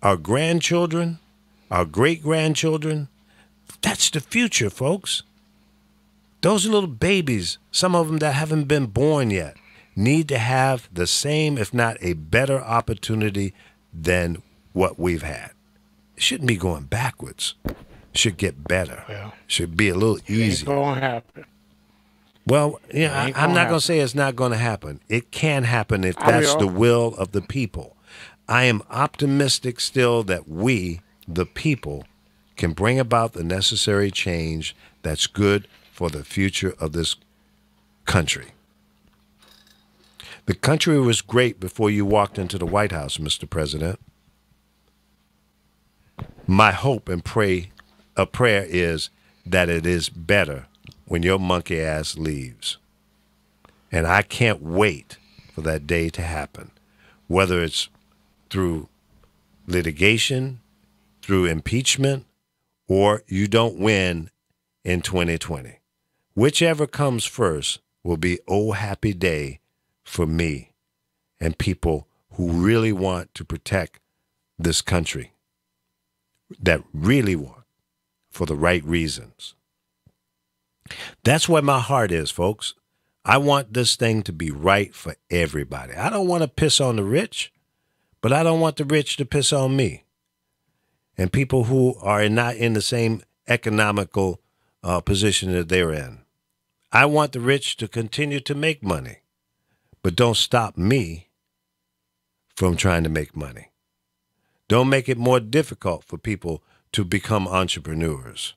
our grandchildren, our great-grandchildren. That's the future, folks. Those little babies, some of them that haven't been born yet, need to have the same, if not a better opportunity than what we've had. It shouldn't be going backwards. It should get better. Well, should be a little easier. It's going to happen. Well, yeah, I'm not going to say it's not going to happen. It can happen if that's the will of the people. I am optimistic still that we, the people, can bring about the necessary change that's good for the future of this country. The country was great before you walked into the White House, Mr. President. My hope and prayer is that it is better when your monkey ass leaves. And I can't wait for that day to happen, whether it's through litigation, through impeachment, or you don't win in 2020. Whichever comes first will be oh happy day for me and people who really want to protect this country, that really want for the right reasons. That's where my heart is, folks. I want this thing to be right for everybody. I don't want to piss on the rich, but I don't want the rich to piss on me. And people who are not in the same economical position that they're in. I want the rich to continue to make money, but don't stop me from trying to make money. Don't make it more difficult for people to become entrepreneurs.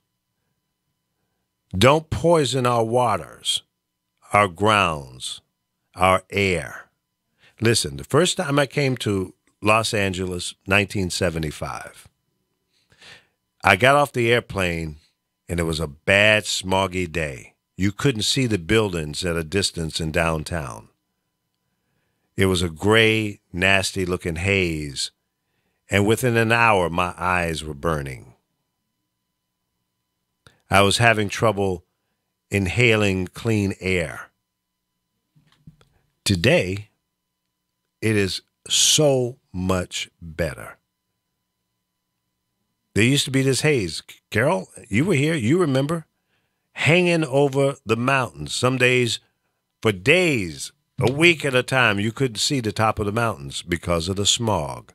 Don't poison our waters, our grounds, our air. Listen, the first time I came to Los Angeles, 1975, I got off the airplane and it was a bad, smoggy day. You couldn't see the buildings at a distance in downtown. It was a gray, nasty-looking haze, and within an hour, my eyes were burning. I was having trouble inhaling clean air. Today, it is so much better. There used to be this haze. Carol, you were here, you remember, hanging over the mountains. Some days, for days, a week at a time, you couldn't see the top of the mountains because of the smog.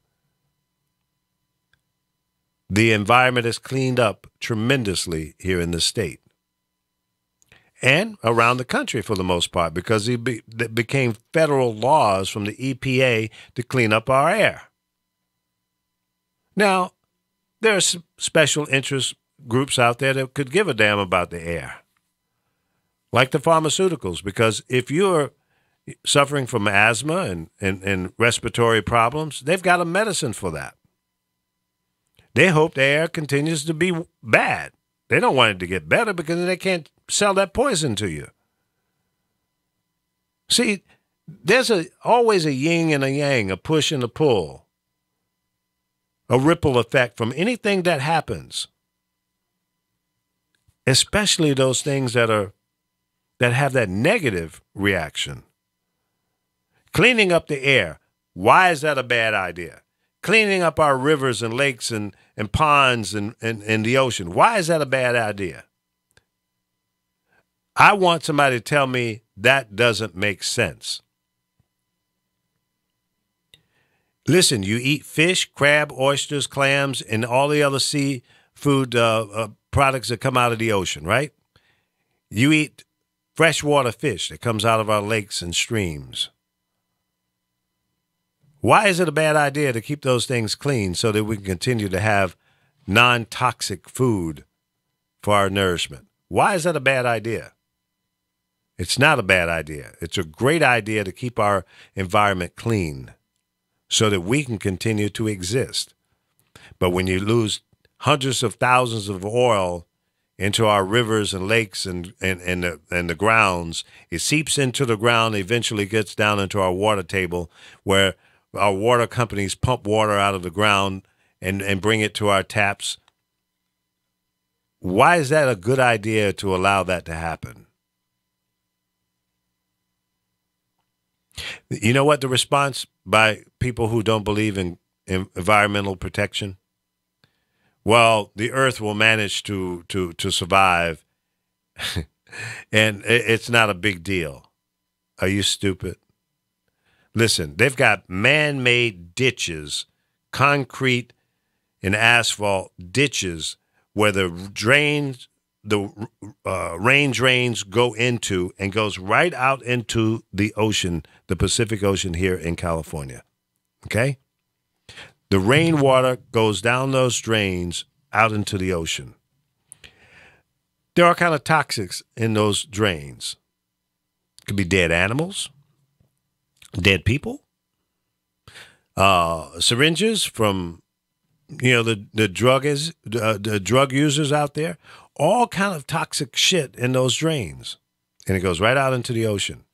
The environment has cleaned up tremendously here in the state and around the country for the most part because it became federal laws from the EPA to clean up our air. Now, there are special interest groups out there that could give a damn about the air, like the pharmaceuticals, because if you're suffering from asthma and respiratory problems, they've got a medicine for that. They hope the air continues to be bad. They don't want it to get better because they can't sell that poison to you. See, there's always a yin and a yang, a push and a pull, a ripple effect from anything that happens, especially those things that have that negative reaction. Cleaning up the air, why is that a bad idea? Cleaning up our rivers and lakes and ponds and the ocean, why is that a bad idea? I want somebody to tell me that doesn't make sense. Listen, you eat fish, crab, oysters, clams, and all the other seafood products that come out of the ocean, right? You eat freshwater fish that comes out of our lakes and streams. Why is it a bad idea to keep those things clean so that we can continue to have non-toxic food for our nourishment? Why is that a bad idea? It's not a bad idea. It's a great idea to keep our environment clean so that we can continue to exist. But when you lose hundreds of thousands of oil into our rivers and lakes and the grounds, it seeps into the ground, eventually gets down into our water table where our water companies pump water out of the ground and bring it to our taps. Why is that a good idea to allow that to happen? You know what the response by people who don't believe in environmental protection? Well, the earth will manage to survive, and it's not a big deal. Are you stupid? Listen, they've got man-made ditches, concrete and asphalt ditches where the rain drains go into and goes right out into the ocean, the Pacific Ocean here in California. Okay? The rainwater goes down those drains out into the ocean. There are kind of toxics in those drains. It could be dead animals, dead people, syringes from the drug users out there, all kind of toxic shit in those drains, and it goes right out into the ocean.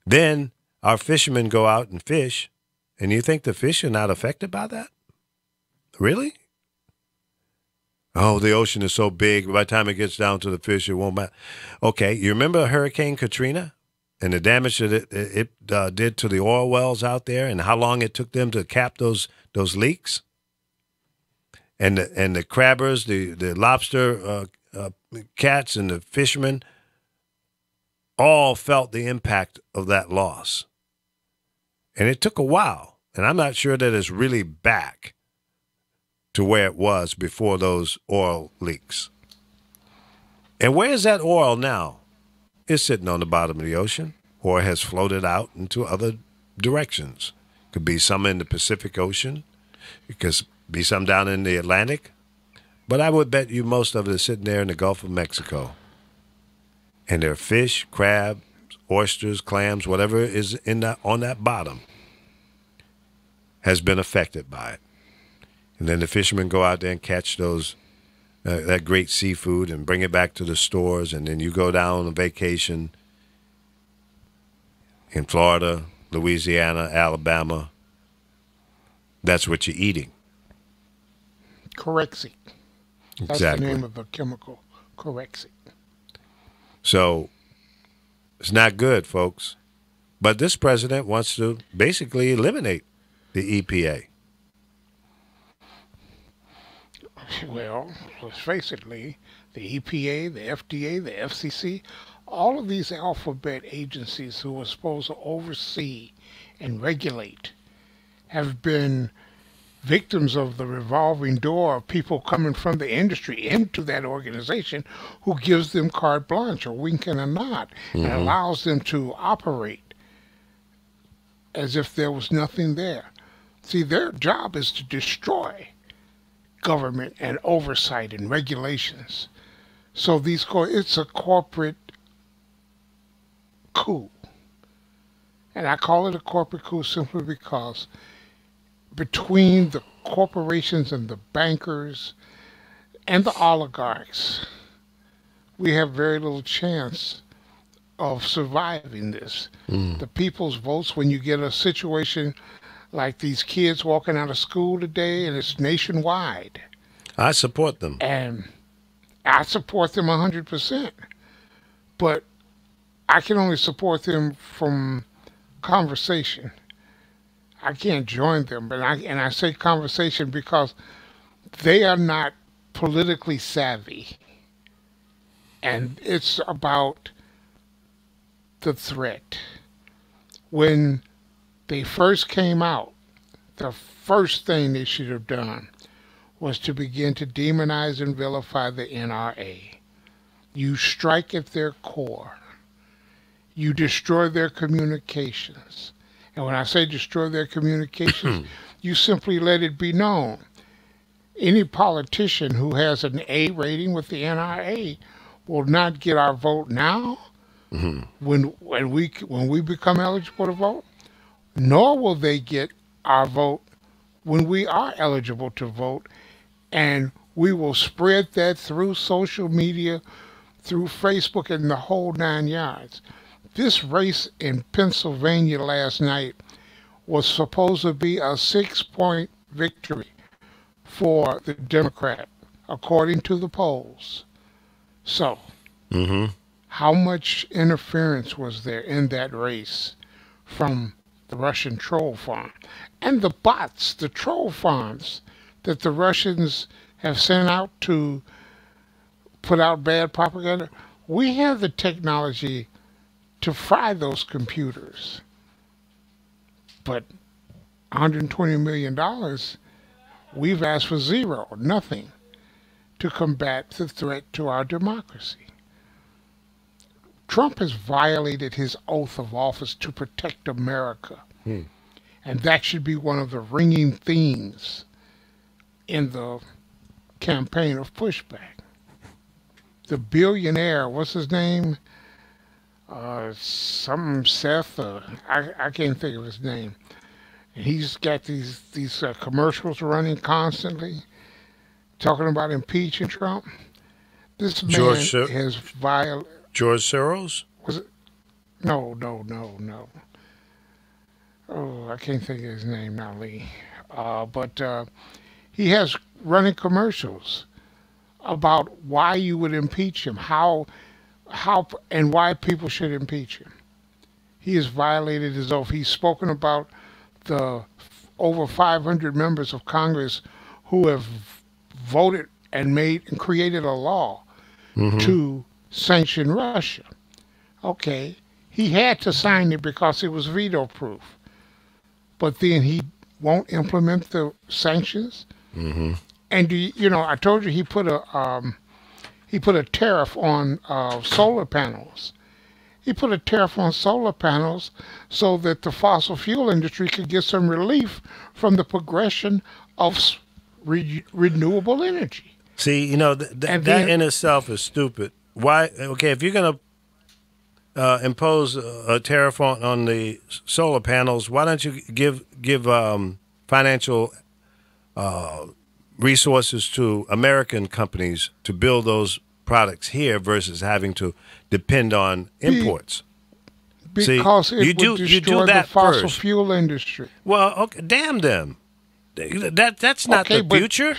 Then our fishermen go out and fish, and you think the fish are not affected by that? Really? Oh, the ocean is so big. By the time it gets down to the fish, it won't matter. Okay, you remember Hurricane Katrina and the damage that it did to the oil wells out there, and how long it took them to cap those leaks? And the crabbers, the lobster cats and the fishermen all felt the impact of that loss. And it took a while. And I'm not sure that it's really back to where it was before those oil leaks. And where is that oil now? It's sitting on the bottom of the ocean or has floated out into other directions. Could be some in the Pacific Ocean. It could be some down in the Atlantic. But I would bet you most of it is sitting there in the Gulf of Mexico. And there are fish, crabs, oysters, clams, whatever is in that, on that bottom has been affected by it. And then the fishermen go out there and catch those that great seafood and bring it back to the stores. And then you go down on vacation in Florida, Louisiana, Alabama. That's what you're eating. Corexit. That's Exactly. the name of the chemical. Corexit. So it's not good, folks. But this president wants to basically eliminate the EPA. Well, let's face it, Lee, the EPA, the FDA, the FCC, all of these alphabet agencies who are supposed to oversee and regulate have been victims of the revolving door of people coming from the industry into that organization who gives them carte blanche, a wink and a nod, and allows them to operate as if there was nothing there. See, their job is to destroy government and oversight and regulations. So it's a corporate coup. And I call it a corporate coup simply because between the corporations and the bankers and the oligarchs, we have very little chance of surviving this. The people's votes, when you get a situation like these kids walking out of school today, and it's nationwide. I support them. And I support them 100%. But I can only support them from conversation. I can't join them, but I say conversation because they are not politically savvy. And it's about the threat. When they first came out, the first thing they should have done was to begin to demonize and vilify the NRA. You strike at their core. You destroy their communications. And when I say destroy their communications, you simply let it be known. Any politician who has an A rating with the NRA will not get our vote now when we become eligible to vote, nor will they get our vote when we are eligible to vote. And we will spread that through social media, through Facebook, and the whole 9 yards. This race in Pennsylvania last night was supposed to be a 6-point victory for the Democrat, according to the polls. So, how much interference was there in that race from the Russian troll farm? And the bots, the troll farms that the Russians have sent out to put out bad propaganda, we have the technology to fry those computers. But $120 million, we've asked for zero, nothing, to combat the threat to our democracy. Trump has violated his oath of office to protect America. And that should be one of the ringing themes in the campaign of pushback. The billionaire, what's his name? Some Seth, I can't think of his name. And he's got these commercials running constantly, talking about impeaching Trump. This man has violated. George Soros? Was it? No. Oh, I can't think of his name now, Lee. But he has running commercials about why you would impeach him, how and why people should impeach him. He has violated his oath. He's spoken about the over 500 members of Congress who have voted and created a law to sanction Russia. Okay, he had to sign it because it was veto proof, but then he won't implement the sanctions. And I told you he put a tariff on solar panels. He put a tariff on solar panels so that the fossil fuel industry could get some relief from the progression of renewable energy. See, that in itself is stupid. Why? Okay, if you're going to impose a tariff on the solar panels, why don't you give financial resources to American companies to build those products here versus having to depend on imports? Because it would destroy the fossil fuel industry. Well, okay, damn them. That's not the future.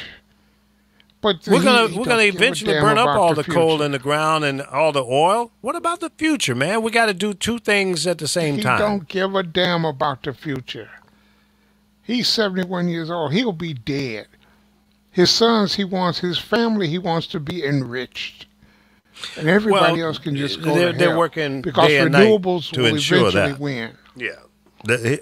But we're gonna eventually burn up all the coal in the ground and all the oil. What about the future, man? We got to do two things at the same time. He don't give a damn about the future. He's 71 years old. He'll be dead. His sons, his family, he wants to be enriched. And everybody else can just go to hell. They're working because day and renewables night to will ensure eventually that. win. Yeah.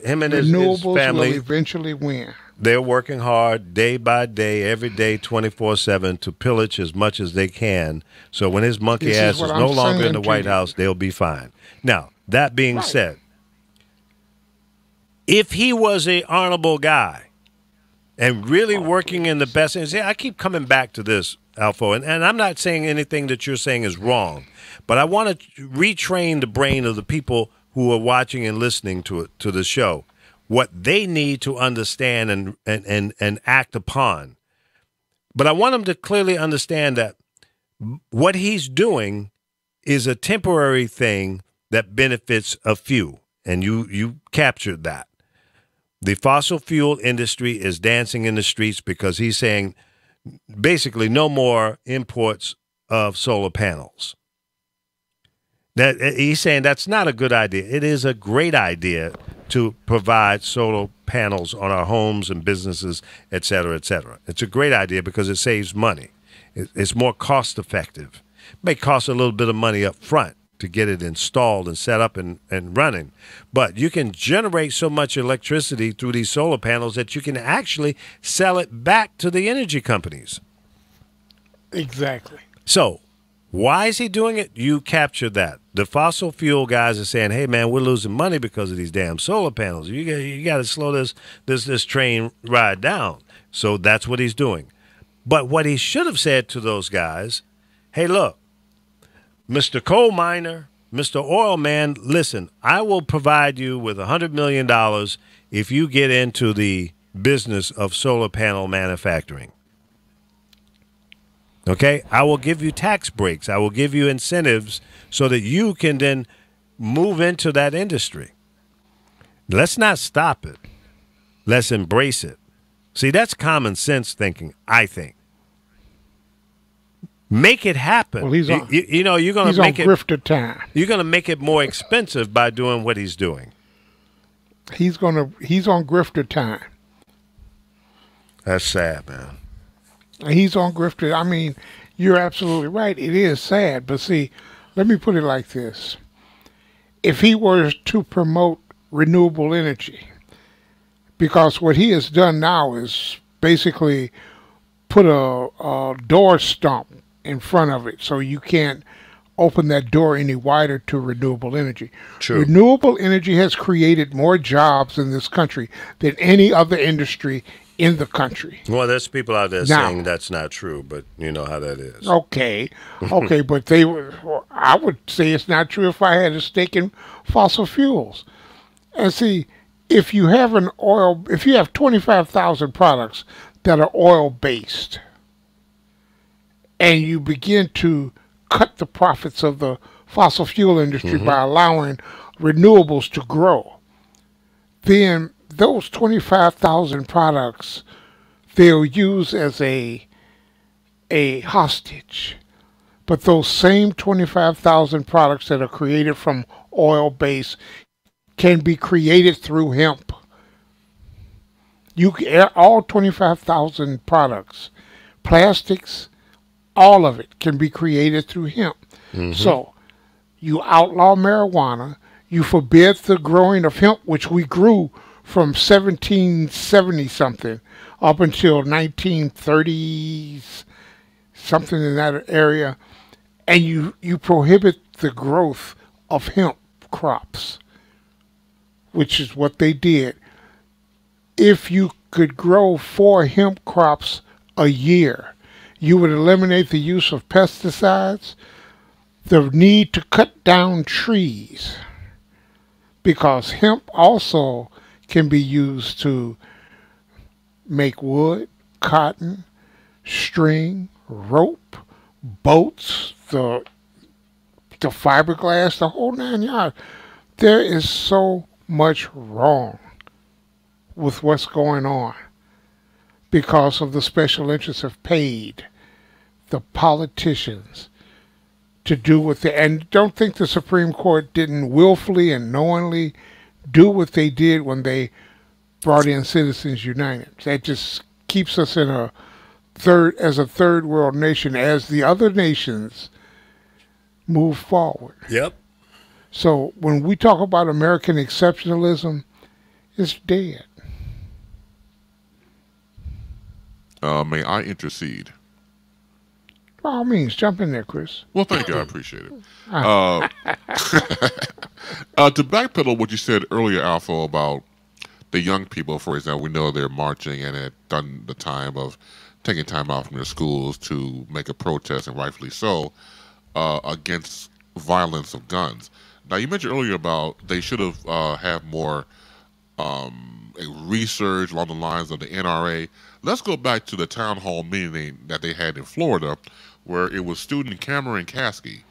Him and his family will eventually win. They're working hard day by day, every day, 24/7 to pillage as much as they can. So when his monkey ass is no longer in the White House, they'll be fine. Now, that being said, if he was a honorable guy and really working in the best interest, I keep coming back to this, Alpha, and I'm not saying anything that you're saying is wrong, but I want to retrain the brain of the people who are watching and listening to the show, what they need to understand and act upon. But I want them to clearly understand that what he's doing is a temporary thing that benefits a few, and you captured that. The fossil fuel industry is dancing in the streets because he's saying basically no more imports of solar panels. That he's saying that's not a good idea. It is a great idea to provide solar panels on our homes and businesses, et cetera, et cetera. It's a great idea because it saves money. It's more cost effective. It may cost a little bit of money up front to get it installed and set up and running. But you can generate so much electricity through these solar panels that you can actually sell it back to the energy companies. Exactly. So why is he doing it? You captured that. The fossil fuel guys are saying, hey, man, we're losing money because of these damn solar panels. You got to slow this train ride down. So that's what he's doing. But what he should have said to those guys, hey, look, Mr. Coal Miner, Mr. Oil Man, listen, I will provide you with $100 million if you get into the business of solar panel manufacturing. Okay? I will give you tax breaks. I will give you incentives so that you can then move into that industry. Let's not stop it. Let's embrace it. See, that's common sense thinking, I think. Make it happen. Well, he's on, you're going to make it grifter time. You're going to make it more expensive by doing what he's doing. He's on grifter time. That's sad, man. He's on grifter. I mean, you're absolutely right. It is sad, but see, let me put it like this: if he were to promote renewable energy, because what he has done now is basically put a door stump in front of it so you can't open that door any wider to renewable energy. True. Renewable energy has created more jobs in this country than any other industry in the country. Well, there's people out there saying that's not true, but you know how that is. Okay, but I would say it's not true if I had a stake in fossil fuels. And see, if you have 25,000 products that are oil-based, and you begin to cut the profits of the fossil fuel industry by allowing renewables to grow, then those 25,000 products they'll use as a hostage. But those same 25,000 products that are created from oil base can be created through hemp. All 25,000 products, plastics, all of it can be created through hemp. So you outlaw marijuana, you forbid the growing of hemp, which we grew from 1770 something up until 1930s, something in that area, and you prohibit the growth of hemp crops, which is what they did. If you could grow 4 hemp crops a year, you would eliminate the use of pesticides, the need to cut down trees, because hemp also can be used to make wood, cotton, string, rope, boats, the fiberglass, the whole 9 yards. There is so much wrong with what's going on because of the special interests have paid the politicians to do what they, and don't think the Supreme Court didn't willfully and knowingly do what they did when they brought in Citizens United. That just keeps us in a third world nation as the other nations move forward. Yep. So when we talk about American exceptionalism, it's dead. May I intercede? By all means, jump in there, Chris. Well, thank you. I appreciate it. To backpedal what you said earlier, Alpha, about the young people, for example, we know they're marching and had done the time of taking time out from their schools to make a protest, and rightfully so, against violence of guns. Now, you mentioned earlier about they should have more research along the lines of the NRA. Let's go back to the town hall meeting that they had in Florida, where it was student Cameron Kasky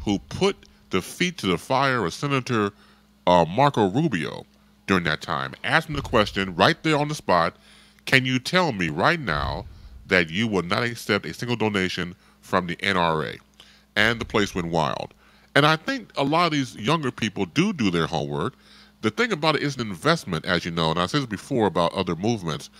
who put the feet to the fire of Senator Marco Rubio during that time, asking the question right there on the spot, can you tell me right now that you will not accept a single donation from the NRA? And the place went wild. And I think a lot of these younger people do their homework. The thing about it is an investment, as you know, and I said this before about other movements,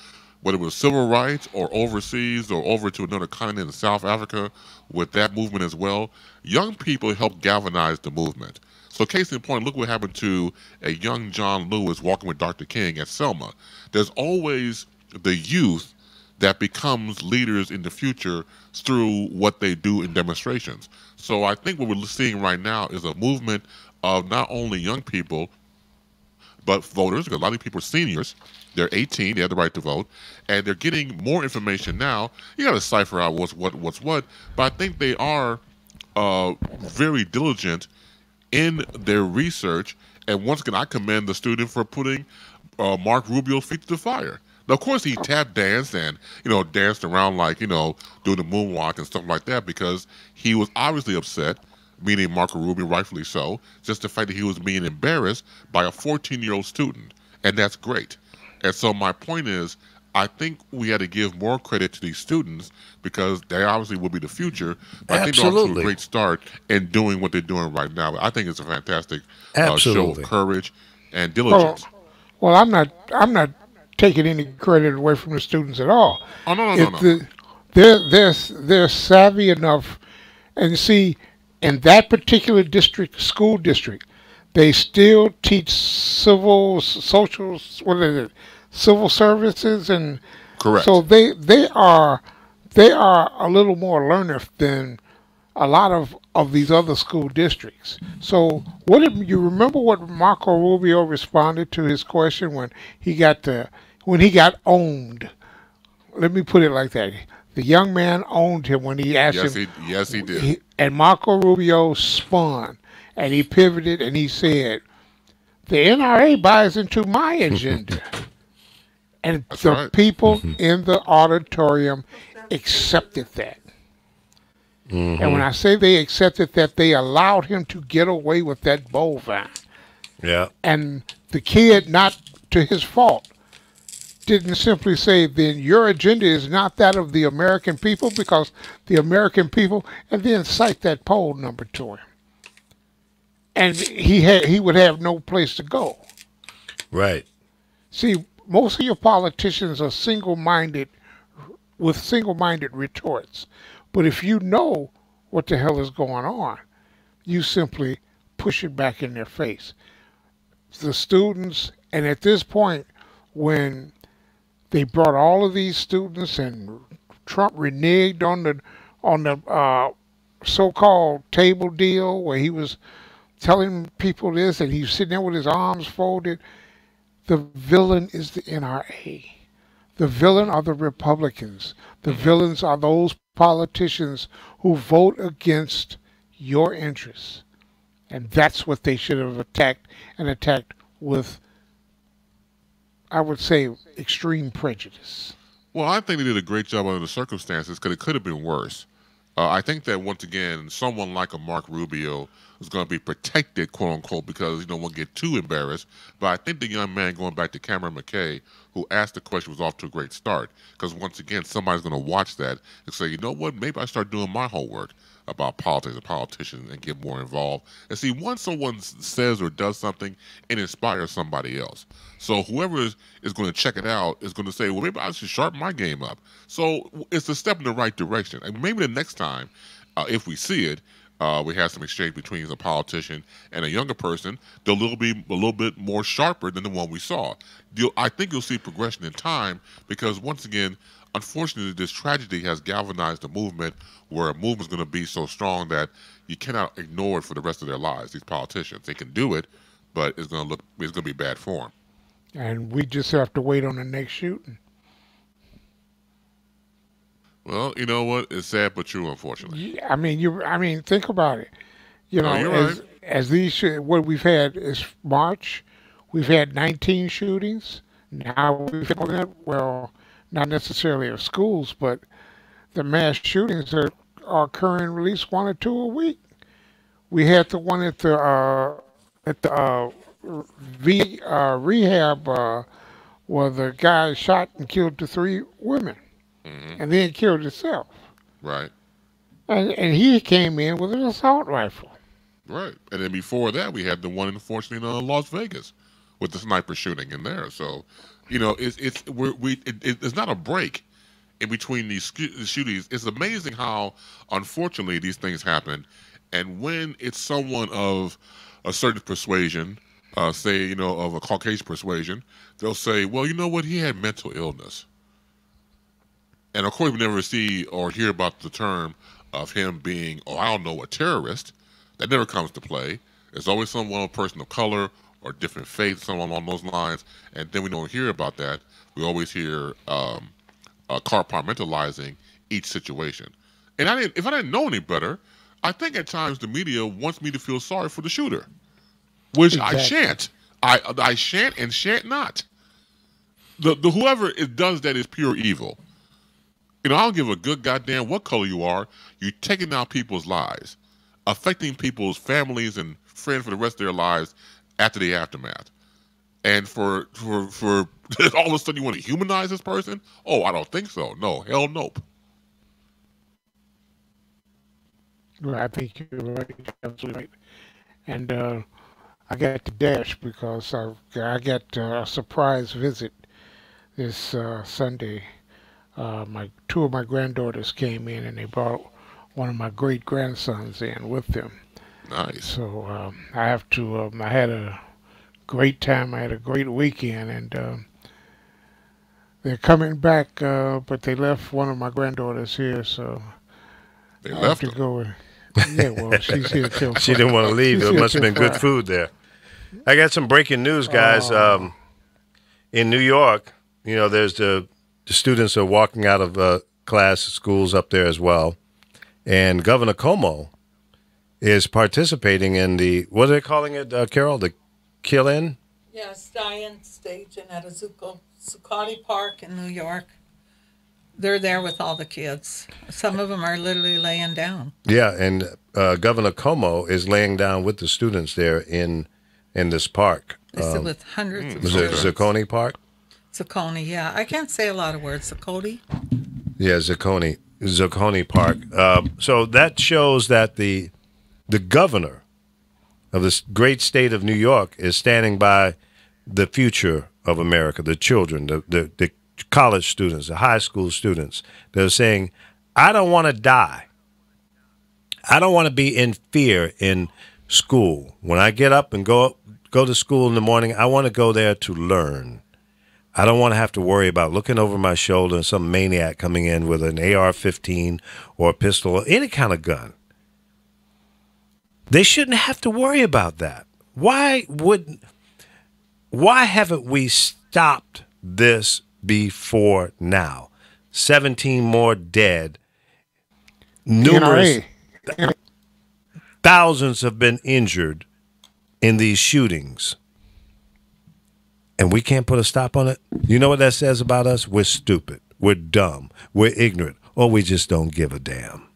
whether it was civil rights or overseas or over to another continent in South Africa with that movement as well. Young people help galvanize the movement. So case in point, look what happened to a young John Lewis walking with Dr. King at Selma. There's always the youth that becomes leaders in the future through what they do in demonstrations. So I think what we're seeing right now is a movement of not only young people, but voters, because a lot of people are seniors. They're 18, they have the right to vote, and they're getting more information now. You got to cipher out what's what, but I think they are very diligent in their research. And once again, I commend the student for putting Mark Rubio's feet to the fire. Now, of course, he tap danced and, danced around like, doing the moonwalk and stuff like that because he was obviously upset, meaning Marco Rubio, rightfully so, just the fact that he was being embarrassed by a 14-year-old student. And that's great. And so my point is, I think we had to give more credit to these students because they obviously will be the future. But I think they're off to a great start in doing what they're doing right now. I think it's a fantastic show of courage and diligence. Well, I'm not taking any credit away from the students at all. Oh, no. They're savvy enough, and see, in that particular school district, they still teach civil services, and correct. So they are a little more learned than a lot of these other school districts. So you remember what Marco Rubio responded to his question when he got owned? Let me put it like that. The young man owned him when he asked him. Yes, he did. And Marco Rubio spun, and he pivoted, and he said, the NRA buys into my agenda. And That's the right. people in the auditorium accepted that. Mm-hmm. And when I say they accepted that, they allowed him to get away with that bovine. Yeah. And the kid, not to his fault, didn't simply say, then your agenda is not that of the American people because the American people, and then cite that poll number to him. And he would have no place to go. Right. See, most of your politicians are single-minded, with single-minded retorts. But if you know what the hell is going on, you simply push it back in their face. The students, and at this point, when they brought all of these students and Trump reneged on the so-called table deal where he was telling people this and he's sitting there with his arms folded. The villain is the NRA. The villain are the Republicans. The villains are those politicians who vote against your interests. And that's what they should have attacked, and attacked with, I would say, extreme prejudice. Well, I think they did a great job under the circumstances because it could have been worse. I think that once again, someone like a Mark Rubio is going to be protected, quote unquote, because you don't want to get too embarrassed. But I think the young man going back to Cameron McKay, who asked the question, was off to a great start. Because once again, somebody's going to watch that and say, you know what, maybe I start doing my homework about politics and politicians and get more involved. And see, once someone says or does something, it inspires somebody else. So whoever is going to check it out is going to say, well, maybe I should sharpen my game up. So it's a step in the right direction. And maybe the next time, if we see it, we have some exchange between a politician and a younger person, they'll be a little bit more sharper than the one we saw. I think you'll see progression in time because, once again, unfortunately, this tragedy has galvanized a movement where a movement's going to be so strong that you cannot ignore it for the rest of their lives. These politicians, they can do it, but it's going to be bad form. And we just have to wait on the next shooting. Well, you know what? It's sad but true, unfortunately. Yeah, I mean, think about it. You know, you're as right. as these what we've had is March, we've had 19 shootings. Now we've had, well, not necessarily of schools, but the mass shootings are occurring at least 1 or 2 a week. We had the one at the rehab where the guy shot and killed the 3 women, and then killed himself. Right. And he came in with an assault rifle. Right. And then before that, we had the one, unfortunately, in Las Vegas with the sniper shooting in there. So, you know, it's not a break in between these shootings. It's amazing how, unfortunately, these things happen. And when it's someone of a certain persuasion, say, you know, of a Caucasian persuasion, they'll say, well, you know what, he had mental illness. And of course, we never see or hear about the term of him being, oh, I don't know, a terrorist. That never comes to play. There's always a person of color or different faith, someone along those lines. And then we don't hear about that. We always hear compartmentalizing each situation. And if I didn't know any better, I think at times the media wants me to feel sorry for the shooter, which exactly. I shan't. I shan't and shan't not. The whoever does that is pure evil. You know, I don't give a good goddamn what color you are. You're taking out people's lives, affecting people's families and friends for the rest of their lives after the aftermath. And for all of a sudden you want to humanize this person? Oh, I don't think so. No, hell nope. Well, I think you're right, absolutely right. And I got to dash because I got a surprise visit this Sunday. 2 of my granddaughters came in and they brought one of my great grandsons in with them. Nice. So I have to. I had a great time. I had a great weekend, and they're coming back. But they left one of my granddaughters here, so they I left have to her. go. Yeah, well, she's here till. She didn't want to leave. There must have been good food there. I got some breaking news, guys. In New York, you know, there's the students are walking out of schools up there as well. And Governor Cuomo is participating in the, what are they calling it, Carol? The kill-in? Yes, Diane staging at a Zuccotti Park in New York. They're there with all the kids. Some of them are literally laying down. Yeah, and Governor Cuomo is laying down with the students there in this park. They sit with hundreds of Was it students. Zuccotti Park? Zuccotti, yeah. I can't say a lot of words. Zuccotti? Yeah, Zuccotti Park. So that shows that the governor of this great state of New York is standing by the future of America, the children, the college students, the high school students. They're saying, I don't want to die. I don't want to be in fear in school. When I get up and go to school in the morning, I want to go there to learn. I don't want to have to worry about looking over my shoulder and some maniac coming in with an AR-15 or a pistol or any kind of gun. They shouldn't have to worry about that. Why haven't we stopped this before now? 17 more dead. Numerous thousands have been injured in these shootings. And we can't put a stop on it? You know what that says about us? We're stupid. We're dumb. We're ignorant. Or we just don't give a damn.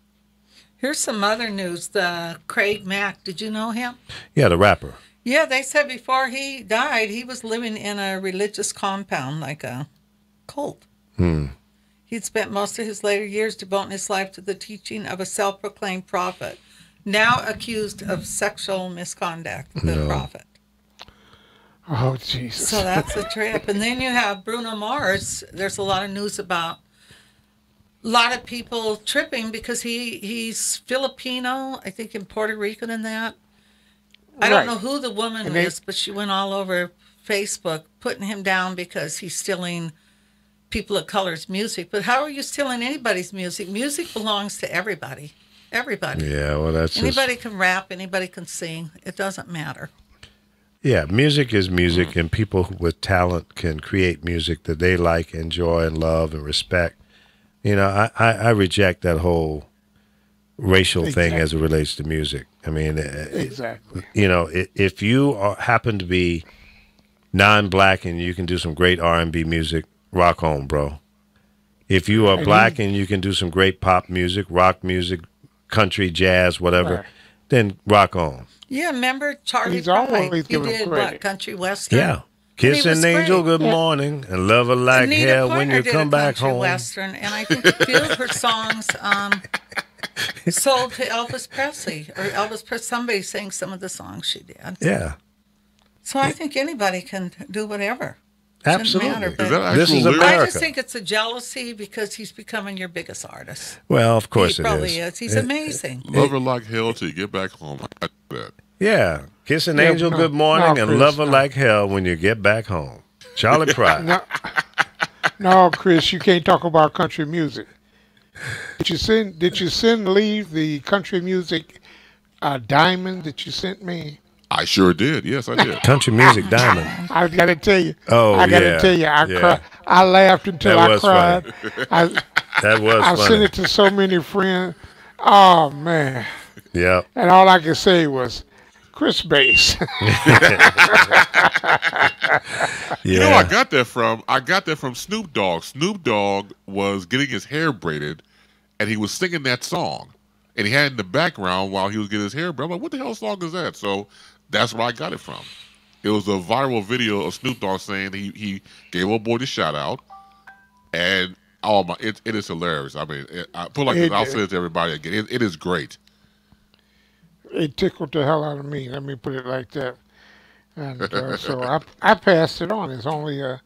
Here's some other news. The Craig Mack, did you know him? Yeah, the rapper. Yeah, they said before he died, he was living in a religious compound, like a cult. He'd spent most of his later years devoting his life to the teaching of a self-proclaimed prophet, now accused of sexual misconduct, the prophet. Oh, Jesus. So that's a trip. And then you have Bruno Mars. There's a lot of news about a lot of people tripping because he's Filipino, I think in Puerto Rican and that. I don't know who the woman is, but she went all over Facebook putting him down because he's stealing people of color's music. But how are you stealing anybody's music? Music belongs to everybody. Everybody. Yeah, well, that's anybody can rap, anybody can sing. It doesn't matter. Yeah, music is music, and people with talent can create music that they like, enjoy, and love, and respect. You know, I reject that whole racial thing as it relates to music. I mean, exactly. You know, if you happen to be non-black and you can do some great R&B music, rock on, bro. If you are black and you can do some great pop music, rock music, country, jazz, whatever, then rock on. Yeah, remember Charlie He's Pride? always He giving did credit. what, country western? Yeah. Kiss an angel, good morning, and love her like Anita hell when Pointer you did come a back country home. Western, and I think a few of her songs sold to Elvis Presley, or somebody sang some of the songs she did. Yeah. So I think anybody can do whatever. Absolutely. Matter, Is that This is actual lyrics? America. I just think it's a jealousy because he's becoming your biggest artist. Well, of course He it probably is. is. He's amazing. Love her like hell till you get back home. I like that. Yeah. Kiss an Yeah, angel, no, good morning, no, and Chris, love her no. like hell when you get back home. Charlie Pride. No, Chris, you can't talk about country music. Did you send Lee the country music diamond that you sent me? I sure did. Yes, I did. Country music diamond. I gotta tell you. Oh, I gotta yeah, tell you, I yeah. cried. I laughed until That I was cried. That was I funny. sent it to so many friends. Oh man. Yep. And all I could say was Chris Bass. You know, I got that from Snoop Dogg. Snoop Dogg was getting his hair braided, and he was singing that song, and he had it in the background while he was getting his hair braided. I'm like, what the hell song is that? So that's where I got it from. It was a viral video of Snoop Dogg saying he gave old boy the shout out, and oh my, it is hilarious. I mean, I put it like this, I'll say it to everybody again. It is great. It tickled the hell out of me. Let me put it like that. And so I passed it on. It's only a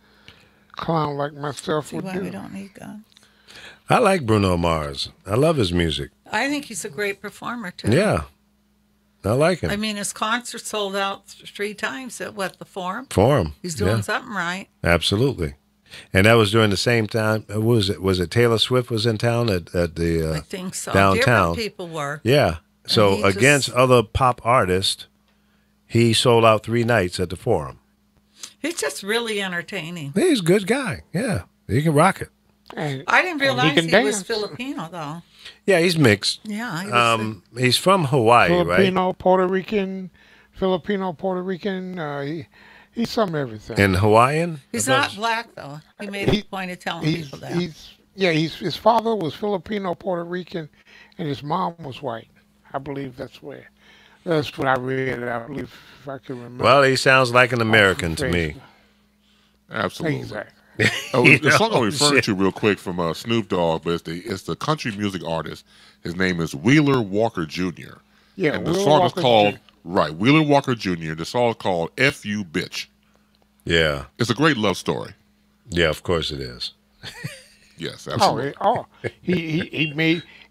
clown like myself See would why do. we don't need guns. I like Bruno Mars. I love his music. I think he's a great performer, too. Yeah. I like him. I mean, his concert sold out 3 times at the Forum? For him. He's doing Yeah. something right. Absolutely. And that was during the same time. Was it Taylor Swift was in town at the I think so. downtown? Different people were. Yeah. So he against just- other pop artists, he sold out 3 nights at the Forum. He's just really entertaining. He's a good guy. Yeah. He can rock it. And, I didn't and realize can he dance. was Filipino, though. Yeah, he's mixed. Yeah. He was He's from Hawaii, right? Filipino, Puerto Rican, he's some everything. And Hawaiian? he's not black, though. He made a point of telling people that. His father was Filipino, Puerto Rican, and his mom was white. I believe that's what I read. I believe, if I can remember. Well, he sounds like an American to me. Absolutely. Exactly. The song I'm referring to real quick from Snoop Dogg, but it's the country music artist. His name is Wheeler Walker Jr. Yeah, and the Wheeler song Walker is called Jr. Wheeler Walker Jr. The song is called "F You Bitch." Yeah. It's a great love story. Yeah, of course it is. Yes, Oh, absolutely.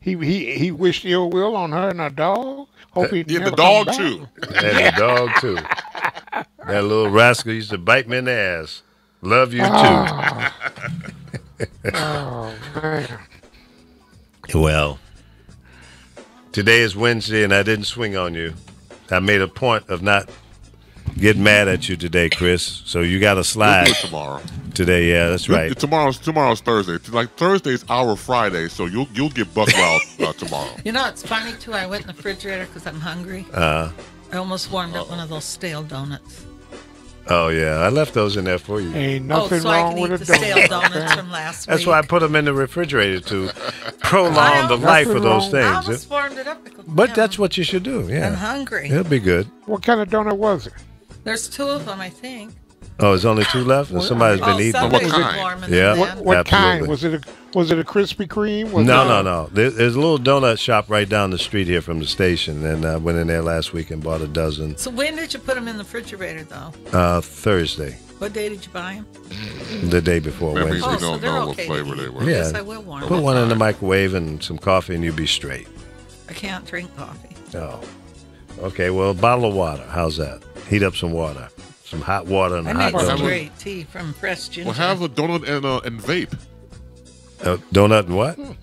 he wished ill will on her and her dog. Hope he Yeah, never the dog come back. too. And the dog, too. That little rascal used to bite me in the ass. Love you, too. Oh man. Well, today is Wednesday, and I didn't swing on you. I made a point of not getting mad at you today, Chris. So you got to We'll slide do it tomorrow. today. Yeah, that's right. Tomorrow's Thursday. Like Thursday's our Friday, so you'll get buck wild tomorrow. You know, it's funny too. I went in the refrigerator because I'm hungry. I almost warmed up one of those stale donuts. Oh, yeah. I left those in there for you. Ain't nothing so I wrong can with eat a the stale donut. donuts from last That's week. why I put them in the refrigerator to prolong the Nothing life of those wrong. I things. almost warmed it up. Because, But that's what you should do. I'm Yeah. hungry. It'll be good. What kind of donut was it? There's 2 of them, I think. Oh, there's only 2 left? And somebody's been eating them? somebody's What kind? warming Yeah. them What then. what Absolutely. kind was it? A Krispy Kreme? Was No, it no, no. There's a little donut shop right down the street here from the station, and I went in there last week and bought a dozen. So when did you put them in the refrigerator, though? Thursday, What day did you buy them? the day before That means Wednesday. we so don't they're know what okay to flavor eat. they were. Yeah. Yes, I will warm Put them. one in the microwave and some coffee, and you'll be straight. I can't drink coffee. Oh, okay. Well, a bottle of water. How's that? Heat up some water, some hot water and I a hot made some donut. great tea from fresh ginger. Well, have a donut and vape Donut and what? and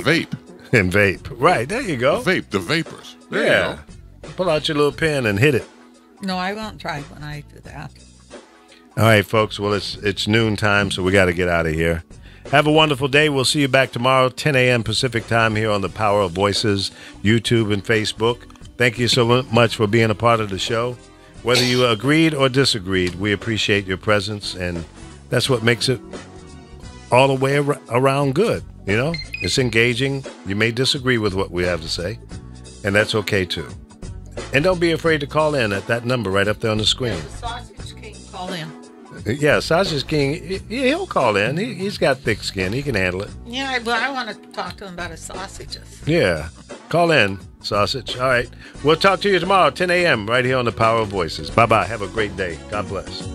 vape. And vape. Right there you go. Vape the vapors. There Yeah. you go. Pull out your little pen and hit it. No, I won't try when I do that. All right, folks. Well, it's noon time, so we got to get out of here. Have a wonderful day. We'll see you back tomorrow, 10 a.m. Pacific time here on the Power of Voices, YouTube and Facebook. Thank you so much for being a part of the show. Whether you agreed or disagreed, we appreciate your presence, and that's what makes it all the way around good. You know, it's engaging. You may disagree with what we have to say, and that's okay too. And don't be afraid to call in at that number right up there on the screen. The sausage king call in. Yeah, Sausage King, he'll call in. He's got thick skin. He can handle it. Yeah, well, I want to talk to him about his sausages. Yeah. Call in, Sausage. All right. We'll talk to you tomorrow, 10 a.m., right here on the Power of Voices. Bye-bye. Have a great day. God bless.